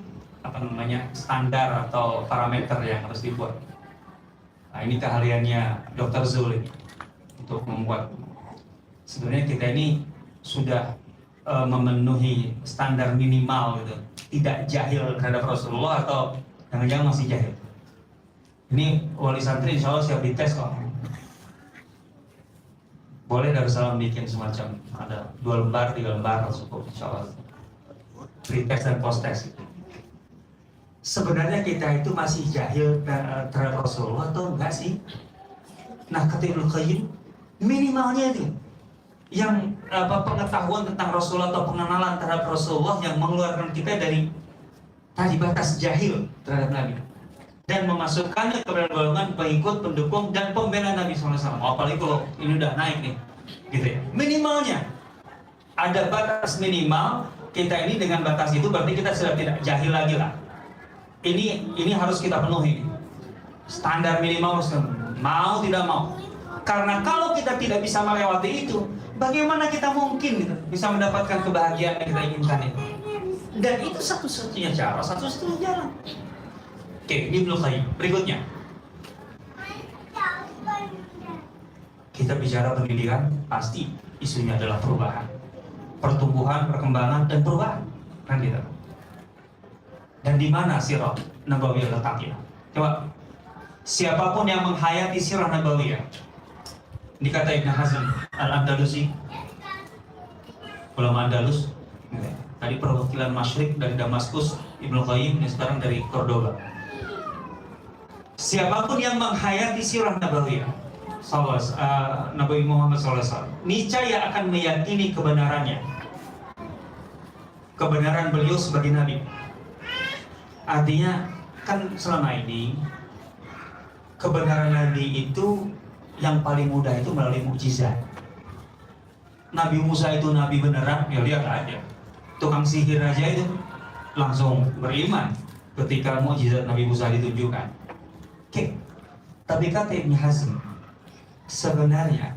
standar atau parameter yang harus dibuat. Nah, ini keahliannya Dr. Zul untuk membuat. Sebenarnya kita ini sudah memenuhi standar minimal gitu. Tidak jahil terhadap Rasulullah atau jangan-jangan masih jahil. Ini wali santri insya Allah siap dites kok. Boleh Darussalam bikin semacam ada 2 lembar, 3 lembar cukup insya Allah. Pre-test dan post-test. Sebenarnya kita itu masih jahil terhadap Rasulullah atau enggak sih? Nah, kata Ibnu Qayyim, minimalnya itu yang pengetahuan tentang Rasulullah atau pengenalan terhadap Rasulullah yang mengeluarkan kita dari tadi batas jahil terhadap Nabi dan memasukkannya kepada golongan pengikut, pendukung dan pembela Nabi SAW. Apalagi kalau ini udah naik nih, gitu ya. Minimalnya ada batas minimal. Kita ini dengan batas itu berarti kita sudah tidak jahil lagi lah. Ini harus kita penuhi. Standar minimal harus mau tidak mau. Karena kalau kita tidak bisa melewati itu, bagaimana kita mungkin gitu, bisa mendapatkan kebahagiaan yang kita inginkan itu? Dan itu satu-satunya cara, satu-satunya jalan. Oke, ini belum lagi. Berikutnya, kita bicara pendidikan, pasti isunya adalah perubahan, pertumbuhan, perkembangan, dan perubahan, kan gitu. Dan di mana sirah nabawiyah letaknya? Coba, siapapun yang menghayati sirah nabawiyah, ini kata Ibn Hazm Al-Andalusi, ulama Andalus, tadi perwakilan Masyrik dari Damaskus, Ibnu Qayyim, ini sekarang dari Cordoba. Siapapun yang menghayati sirah nabawiyah Nabi Muhammad SAW, niscaya akan meyakini kebenarannya, kebenaran beliau sebagai Nabi. Artinya kan selama ini kebenaran Nabi itu yang paling mudah itu melalui mukjizat. Nabi Musa itu Nabi beneran, ya lihat aja, tukang sihir aja itu langsung beriman ketika mukjizat Nabi Musa ditunjukkan. Oke, tapi kata Ibn Hazm, sebenarnya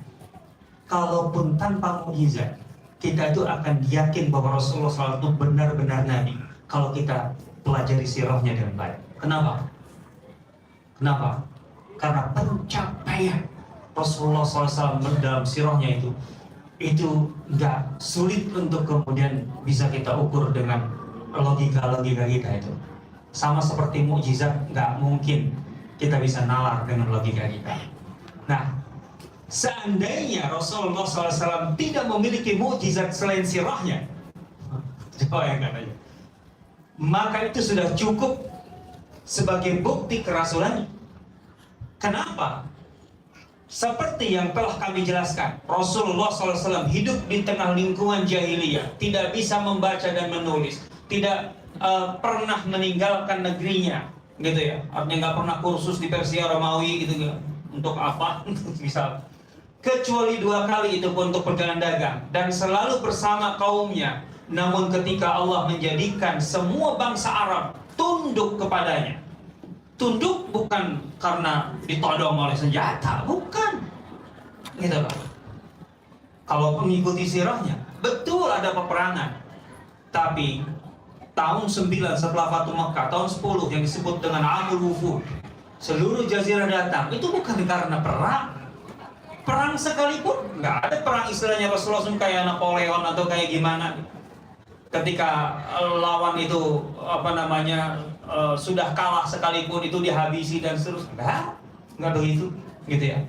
kalaupun tanpa mukjizat, kita itu akan yakin bahwa Rasulullah SAW itu benar-benar Nabi kalau kita pelajari sirahnya dengan baik. Kenapa? Kenapa? Karena pencapaian Rasulullah SAW dalam sirahnya itu nggak sulit untuk kemudian bisa kita ukur dengan logika-logika kita itu. Sama seperti mukjizat, nggak mungkin kita bisa nalar dengan logika kita. Nah, seandainya Rasulullah SAW tidak memiliki mukjizat selain sirahnya, coba yang katanya, maka itu sudah cukup sebagai bukti kerasulannya. Kenapa? Seperti yang telah kami jelaskan, Rasulullah SAW hidup di tengah lingkungan jahiliyah, tidak bisa membaca dan menulis, tidak pernah meninggalkan negerinya, gitu ya. Artinya nggak pernah kursus di Persia Romawi gitu ya. Untuk apa? Bisa. Kecuali 2 kali itu pun untuk perjalanan dagang, dan selalu bersama kaumnya. Namun ketika Allah menjadikan semua bangsa Arab tunduk kepadanya, Tunduk bukan karena ditodong oleh senjata, bukan. Gitu loh. Kalau mengikuti sirahnya, betul ada peperangan. Tapi tahun 9 setelah Fatu Makkah, tahun 10 yang disebut dengan Amul Wufud, seluruh jazirah datang, itu bukan karena perang. Perang sekalipun, nggak ada perang istilahnya Rasulullah SAW kayak Napoleon atau kayak gimana. Ketika lawan itu sudah kalah sekalipun itu dihabisi dan seterusnya, nggak begitu, gitu ya.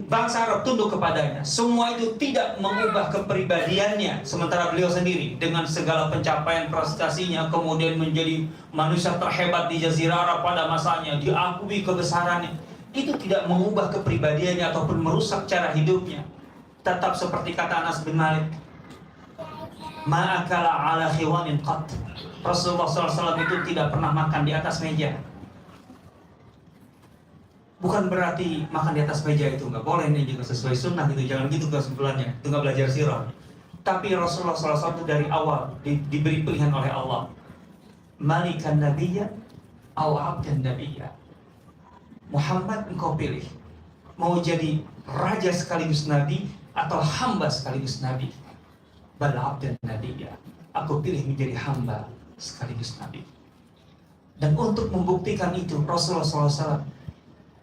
Bangsa Arab tunduk kepadanya. Semua itu tidak mengubah kepribadiannya. Sementara beliau sendiri dengan segala pencapaian prestasinya kemudian menjadi manusia terhebat di Jazirah Arab pada masanya, diakui kebesarannya. Itu tidak mengubah kepribadiannya ataupun merusak cara hidupnya. Tetap seperti kata Anas bin Malik, ma'akala ala khiwanin qat. Rasulullah SAW itu tidak pernah makan di atas meja. Bukan berarti makan di atas meja itu nggak boleh, ini juga sesuai sunnah gitu, jangan gitu kesimpulannya, itu nggak belajar sirah. Tapi Rasulullah SAW dari awal diberi pilihan oleh Allah, malikan nabiyya aw abdan nabiyya. Muhammad, engkau pilih mau jadi raja sekaligus nabi atau hamba sekaligus nabi. Bal abdan nabiyya, aku pilih menjadi hamba sekaligus nabi. Dan untuk membuktikan itu Rasulullah SAW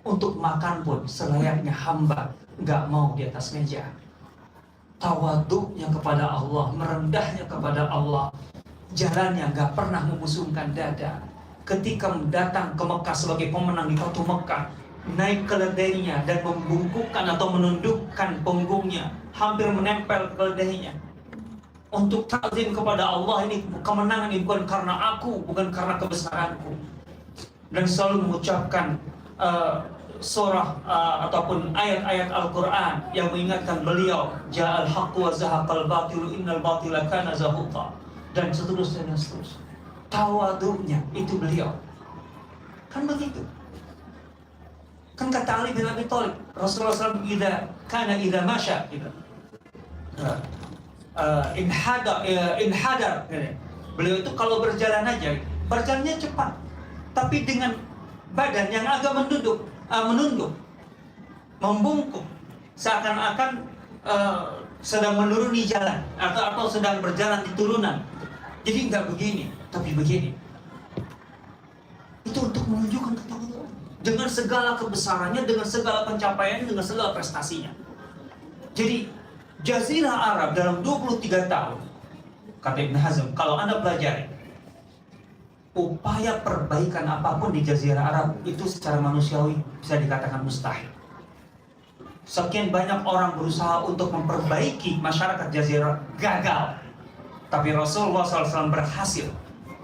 untuk makan pun selayaknya hamba, nggak mau di atas meja. Tawaduknya kepada Allah, merendahnya kepada Allah, jalannya nggak pernah membusungkan dada. Ketika datang ke Mekah sebagai pemenang di Fatu Mekah, naik ke keledainya dan membungkukkan atau menundukkan punggungnya, hampir menempel ke keledainya. Untuk takzim kepada Allah, ini kemenangan ini bukan karena aku, bukan karena kebesaranku. Dan selalu mengucapkan surah ataupun ayat-ayat Al-Quran yang mengingatkan beliau, ja'al haqqu wa zahaqal batilu innal batila kana zahuqa, dan seterusnya dan seterusnya. Tawaduknya itu beliau. Kan begitu. Kan kata Ali bin Abi Thalib, Rasulullah SAW idza masya gitu. Inhadar. Beliau itu kalau berjalan aja, berjalannya cepat, tapi dengan badan yang agak menunduk, membungkuk, seakan-akan sedang menuruni jalan atau sedang berjalan di turunan. Jadi nggak begini, tapi begini. Itu untuk menunjukkan ketakwaan dengan segala kebesarannya, dengan segala pencapaiannya, dengan segala prestasinya. Jadi Jazirah Arab dalam 23 tahun, kata Ibn Hazm, kalau Anda pelajari upaya perbaikan apapun di Jazirah Arab itu secara manusiawi bisa dikatakan mustahil. Sekian banyak orang berusaha untuk memperbaiki masyarakat Jazirah, gagal. Tapi Rasulullah SAW berhasil,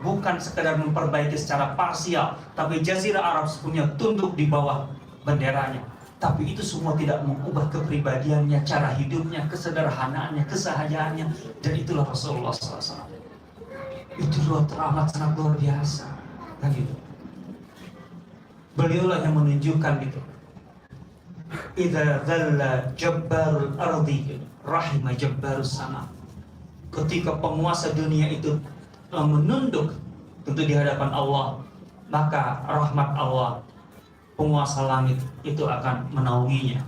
bukan sekedar memperbaiki secara parsial, tapi Jazirah Arab sepenuhnya tunduk di bawah benderanya. Tapi itu semua tidak mengubah kepribadiannya, cara hidupnya, kesederhanaannya, kesahajaannya. Dan itulah Rasulullah SAW. Itu teramat sangat luar biasa, kan gitu. Beliaulah yang menunjukkan gitu. Idza dzalla jabbarul ardi rahima jabbarus sama. Ketika penguasa dunia itu menunduk tentu di hadapan Allah, maka rahmat Allah, penguasa langit itu akan menaunginya,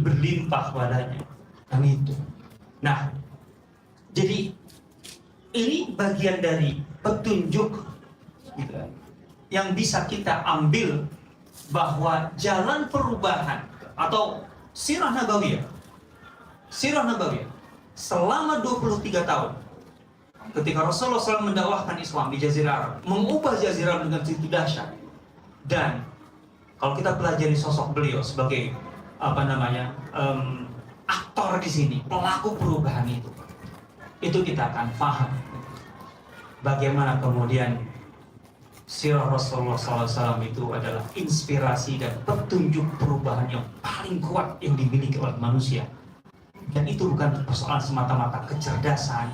berlimpah padanya. Dan itu. Nah, jadi ini bagian dari petunjuk gitu, yang bisa kita ambil bahwa jalan perubahan atau sirah nabawiyah selama 23 tahun ketika Rasulullah SAW mendakwahkan Islam di Jazirah Arab, mengubah Jazirah dengan begitu dahsyat. Dan kalau kita pelajari sosok beliau sebagai aktor di sini, pelaku perubahan itu kita akan paham bagaimana kemudian sirah Rasulullah SAW itu adalah inspirasi dan petunjuk perubahan yang paling kuat yang dimiliki oleh manusia. Dan itu bukan persoalan semata-mata kecerdasan,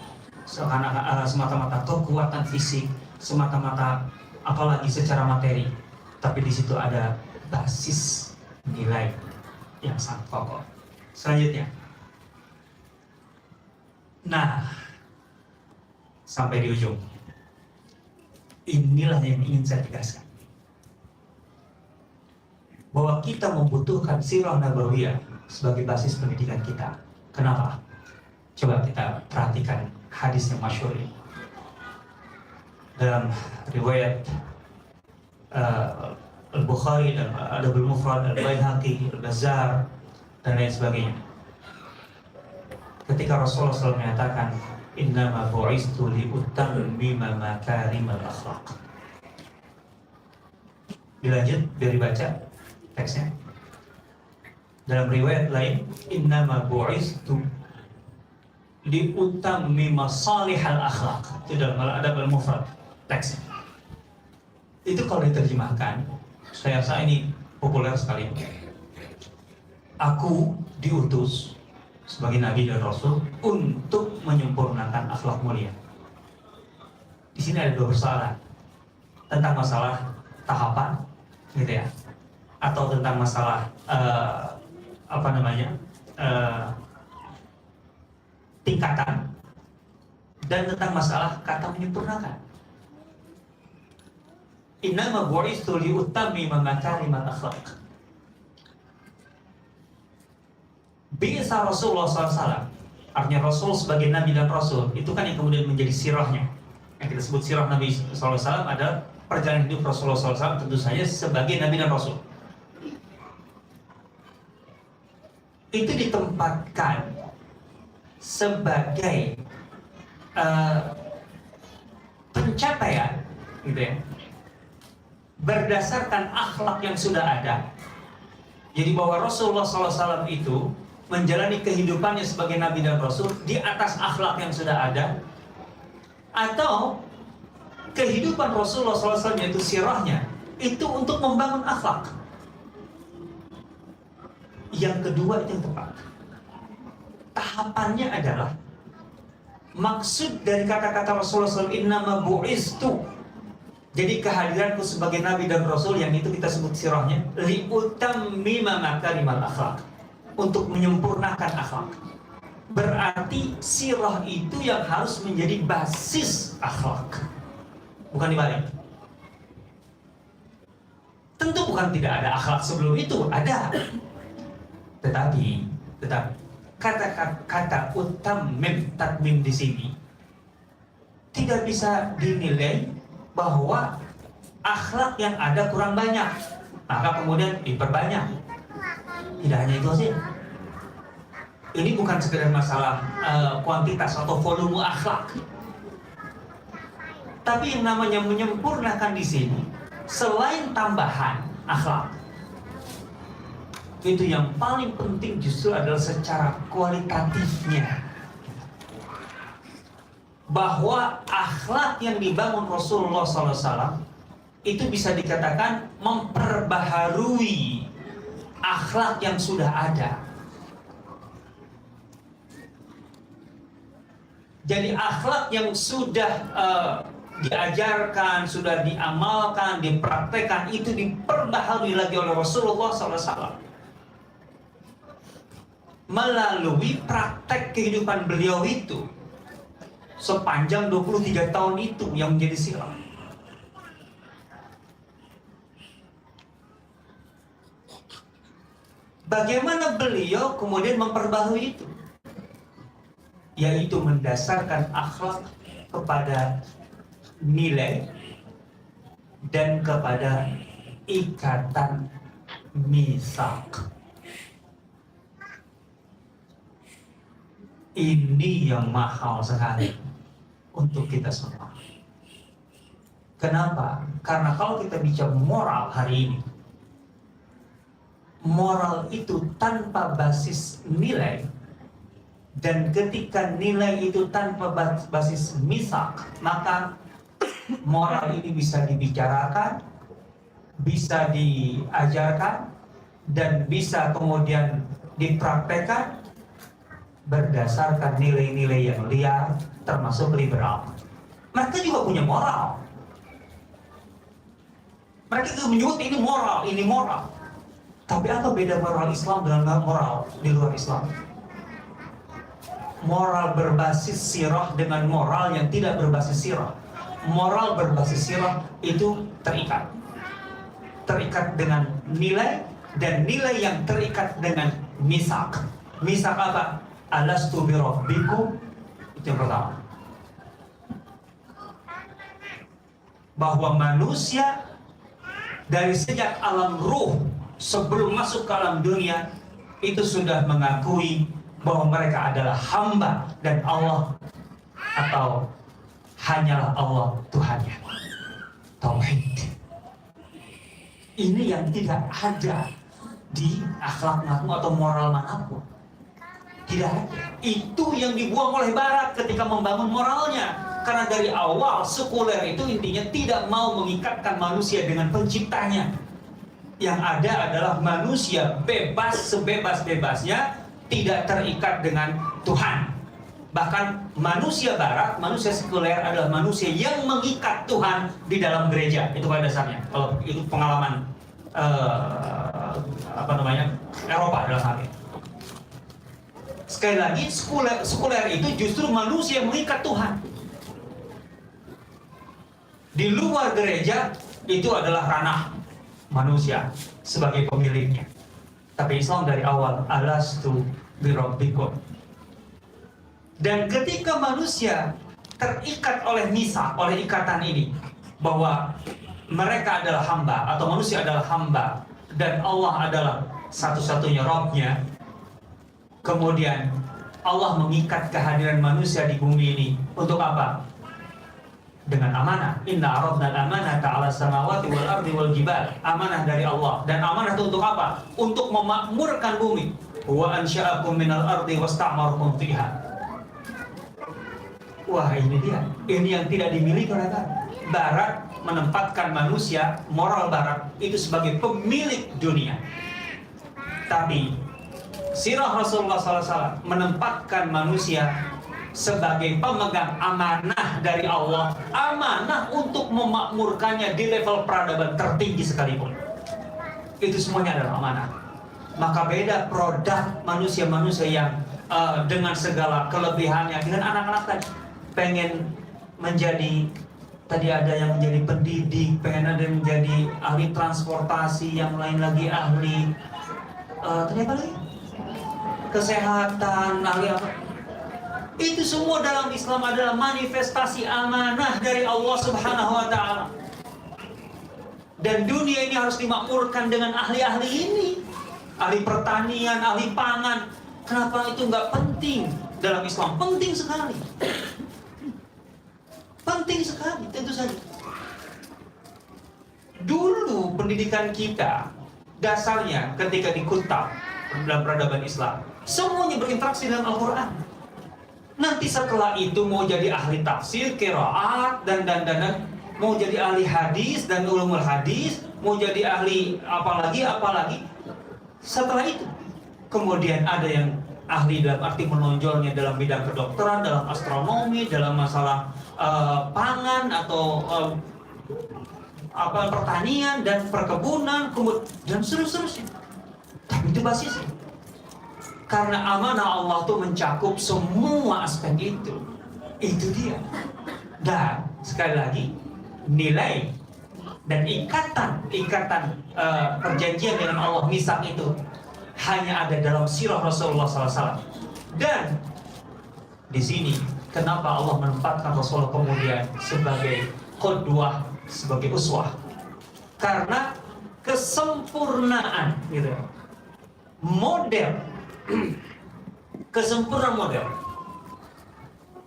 semata-mata kekuatan fisik, semata-mata apalagi secara materi, tapi di situ ada basis nilai yang sangat kokoh. Selanjutnya, nah, sampai di ujung. Inilah yang ingin saya tegaskan, bahwa kita membutuhkan sirah nabawiyah sebagai basis pendidikan kita. Kenapa? Coba kita perhatikan hadis yang masyhur ini. Dalam riwayat Al-Bukhari dan Adabul Mufrad, Al-Baihaqi, Al-Bazzar, dan lain sebagainya. Ketika Rasulullah SAW menyatakan, innama bu'istu li'utammima makarimal akhlaq. Dilanjut, biar dibaca teksnya. Dalam riwayat lain, innama bu'istu li'utammima salihal akhlaq. Itu dalam Al-Adab Al-Mufrad teksnya. Itu kalau diterjemahkan, saya rasa ini populer sekali. Aku diutus sebagai Nabi dan Rasul untuk menyempurnakan akhlak mulia. Di sini ada dua persoalan, tentang masalah tahapan, gitu ya, atau tentang masalah tingkatan, dan tentang masalah kata menyempurnakan. Innama bu'istu li'utammima makarimal akhlaq. Biasa Rasulullah SAW, artinya Rasul sebagai Nabi dan Rasul, itu kan yang kemudian menjadi sirahnya. Yang kita sebut sirah Nabi SAW adalah perjalanan hidup Rasulullah SAW, tentu saja sebagai Nabi dan Rasul. Itu ditempatkan sebagai pencapaian, gitu ya, berdasarkan akhlak yang sudah ada. Jadi bahwa Rasulullah SAW itu menjalani kehidupannya sebagai Nabi dan Rasul di atas akhlak yang sudah ada, atau kehidupan Rasulullah SAW yaitu sirahnya itu untuk membangun akhlak. Yang kedua itu yang tepat. Tahapannya adalah, maksud dari kata-kata Rasulullah SAW, innama bu'istu, jadi kehadiranku sebagai Nabi dan Rasul, yang itu kita sebut sirahnya, li'utammima makarimal akhlak, untuk menyempurnakan akhlak. Berarti sirah itu yang harus menjadi basis akhlak, bukan dibalik. Tentu bukan tidak ada akhlak sebelum itu, ada. Tetapi kata utammim, tatmim di sini tidak bisa dinilai bahwa akhlak yang ada kurang banyak, maka kemudian diperbanyak. Tidak hanya itu saja. Ini bukan sekedar masalah kuantitas atau volume akhlak, tapi yang namanya menyempurnakan di sini, selain tambahan akhlak, itu yang paling penting justru adalah secara kualitatifnya. Bahwa akhlak yang dibangun Rasulullah SAW itu bisa dikatakan memperbaharui akhlak yang sudah ada. Jadi akhlak yang sudah diajarkan, sudah diamalkan, dipraktekkan, itu diperbaharui lagi oleh Rasulullah SAW melalui praktek kehidupan beliau itu sepanjang 23 tahun itu yang menjadi sirah. Bagaimana beliau kemudian memperbaharui itu? Yaitu mendasarkan akhlak kepada nilai dan kepada ikatan misak. Ini yang mahal sekali untuk kita semua. Kenapa? Karena kalau kita bicara moral hari ini, moral itu tanpa basis nilai, dan ketika nilai itu tanpa basis misak, maka moral ini bisa dibicarakan, bisa diajarkan, dan bisa kemudian dipraktekkan berdasarkan nilai-nilai yang liar, termasuk liberal. Mereka juga punya moral. Mereka juga menyebut ini moral, ini moral. Tapi apa beda moral Islam dengan moral di luar Islam? Moral berbasis sirah dengan moral yang tidak berbasis sirah. moral berbasis sirah itu terikat dengan nilai, dan nilai yang terikat dengan misak. Misak apa? Alastu birabbikum, itu yang pertama. Bahwa manusia dari sejak alam ruh sebelum masuk ke alam dunia itu sudah mengakui bahwa mereka adalah hamba dan Allah, atau hanyalah Allah Tuhannya. Tauhid. Ini yang tidak ada di akhlak manapun atau moral manapun. Tidak ada. Itu yang dibuang oleh Barat ketika membangun moralnya. Karena dari awal sekuler itu intinya tidak mau mengikatkan manusia dengan penciptanya. Yang ada adalah manusia bebas sebebas-bebasnya, tidak terikat dengan Tuhan. Bahkan manusia Barat, manusia sekuler adalah manusia yang mengikat Tuhan di dalam gereja. Itu pada dasarnya. Kalau itu pengalaman Eropa dalam hal ini. Sekali lagi, sekuler itu justru manusia yang mengikat Tuhan. Di luar gereja itu adalah ranah manusia sebagai pemiliknya. Tapi Islam dari awal, alastu birabbikum. Dan ketika manusia terikat oleh misak, oleh ikatan ini, bahwa mereka adalah hamba, atau manusia adalah hamba, dan Allah adalah satu-satunya Rabb-nya, kemudian Allah mengikat kehadiran manusia di bumi ini untuk apa? Dengan amanah. Inna aradna al-amanata 'ala samawati wal ardi wal jibal. Amanah dari Allah. Dan amanah itu untuk apa? Untuk memakmurkan bumi. Wa ansha'akum minal ardi wasta'marakum fiha. Wah, ini dia. Ini yang tidak dimiliki oleh Barat. Barat menempatkan manusia, moral Barat itu sebagai pemilik dunia. Tapi sirah Rasulullah SAW menempatkan manusia sebagai pemegang amanah dari Allah, amanah untuk memakmurkannya di level peradaban tertinggi sekalipun. Itu semuanya adalah amanah. Maka beda produk manusia-manusia yang dengan segala kelebihannya dengan anak-anak tadi pengen menjadi, tadi ada yang menjadi pendidik, pengen ada yang menjadi ahli transportasi, yang lain lagi ahli tadi apa lagi? Kesehatan, ahli apa? Itu semua dalam Islam adalah manifestasi amanah dari Allah Subhanahu wa Ta'ala. Dan dunia ini harus dimakmurkan dengan ahli-ahli ini, ahli pertanian, ahli pangan. Kenapa itu nggak penting dalam Islam? Penting sekali. Penting sekali, tentu saja. Dulu pendidikan kita dasarnya ketika di Kutab dalam peradaban Islam, semuanya berinteraksi dengan Al-Quran. Nanti setelah itu mau jadi ahli tafsir, qiraat, dan mau jadi ahli hadis dan ulumul hadis, mau jadi ahli apalagi. Setelah itu kemudian ada yang ahli dalam arti menonjolnya dalam bidang kedokteran, dalam astronomi, dalam masalah pangan atau pertanian dan perkebunan, dan seterusnya. Tapi itu basisnya. Karena amanah Allah itu mencakup semua aspek itu. Itu dia. Dan sekali lagi, nilai dan ikatan perjanjian dengan Allah, misak itu hanya ada dalam sirah Rasulullah SAW. Dan di sini kenapa Allah menempatkan Rasulullah kemudian sebagai qudwah, sebagai uswah? Karena kesempurnaan, gitu, model, kesempurnaan model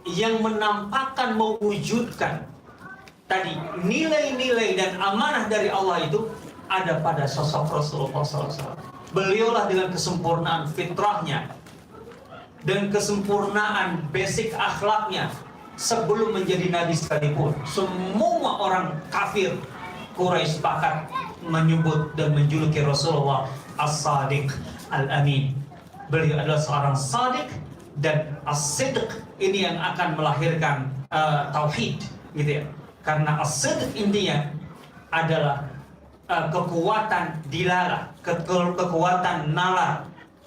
yang menampakkan, mewujudkan tadi nilai-nilai dan amanah dari Allah itu ada pada sosok Rasulullah SAW. Beliaulah dengan kesempurnaan fitrahnya dan kesempurnaan basic akhlaknya sebelum menjadi nabi sekalipun. Semua orang kafir Quraisy sepakat menyebut dan menjuluki Rasulullah As-Sadiq Al-Amin. Beliau adalah seorang sadiq, dan as-sidq ini yang akan melahirkan tauhid, gitu ya. Karena as-sidq intinya adalah kekuatan dilalah, kekuatan nalar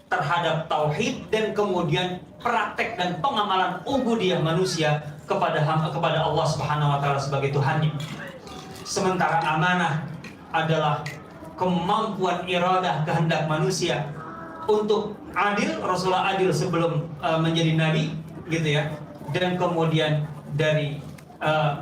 terhadap tauhid dan kemudian praktek dan pengamalan ubudiyah manusia kepada Allah Subhanahu wa taala sebagai Tuhannya. Sementara amanah adalah kemampuan iradah kehendak manusia untuk adil. Rasulullah adil sebelum menjadi nabi, gitu ya. Dan kemudian dari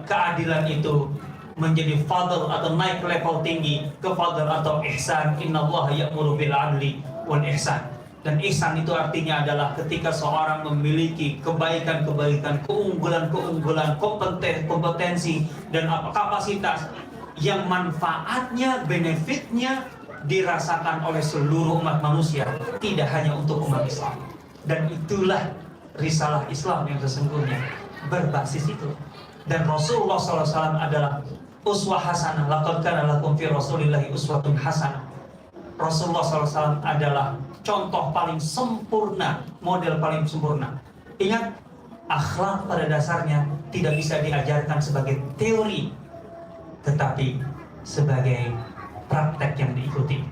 keadilan itu menjadi fadl atau naik level tinggi ke fadl atau ihsan. Innallaha ya'muru bil 'adli wal ihsan. Dan ihsan itu artinya adalah ketika seorang memiliki kebaikan-kebaikan, keunggulan-keunggulan, kompetensi dan kapasitas yang manfaatnya, benefitnya dirasakan oleh seluruh umat manusia, tidak hanya untuk umat Islam. Dan itulah risalah Islam yang sesungguhnya berbasis itu. Dan Rasulullah SAW adalah uswah hasanah. Laqad kana lakum fi Rasulillahi uswatun hasanah. Rasulullah SAW adalah contoh paling sempurna, model paling sempurna. Ingat, akhlak pada dasarnya tidak bisa diajarkan sebagai teori, tetapi sebagai praktek yang diikuti.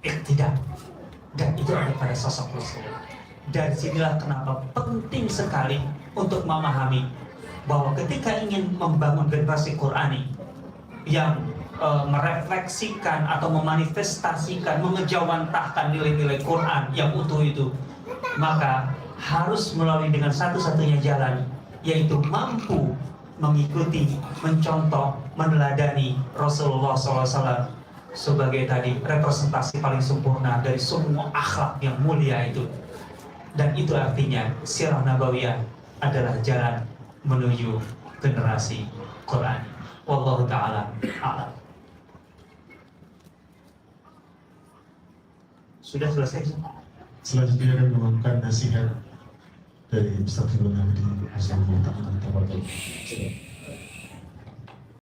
Iktidal. Dan itu ada pada sosok Rasulullah. Dari sinilah kenapa penting sekali untuk memahami bahwa ketika ingin membangun generasi Qurani yang merefleksikan atau memanifestasikan, mengejawantahkan nilai-nilai Quran yang utuh itu, maka harus melalui dengan satu-satunya jalan, yaitu mampu mengikuti, mencontoh, meneladani Rasulullah SAW sebagai tadi representasi paling sempurna dari semua akhlak yang mulia itu. Dan itu artinya sirah nabawiyah adalah jalan menuju generasi Quran. Wallahu ta'ala a'lam. Sudah selesai?
Selanjutnya akan melakukan nasihat dari Ustaz Firman Hamdi. Assalamualaikum warahmatullahi wabarakatuh.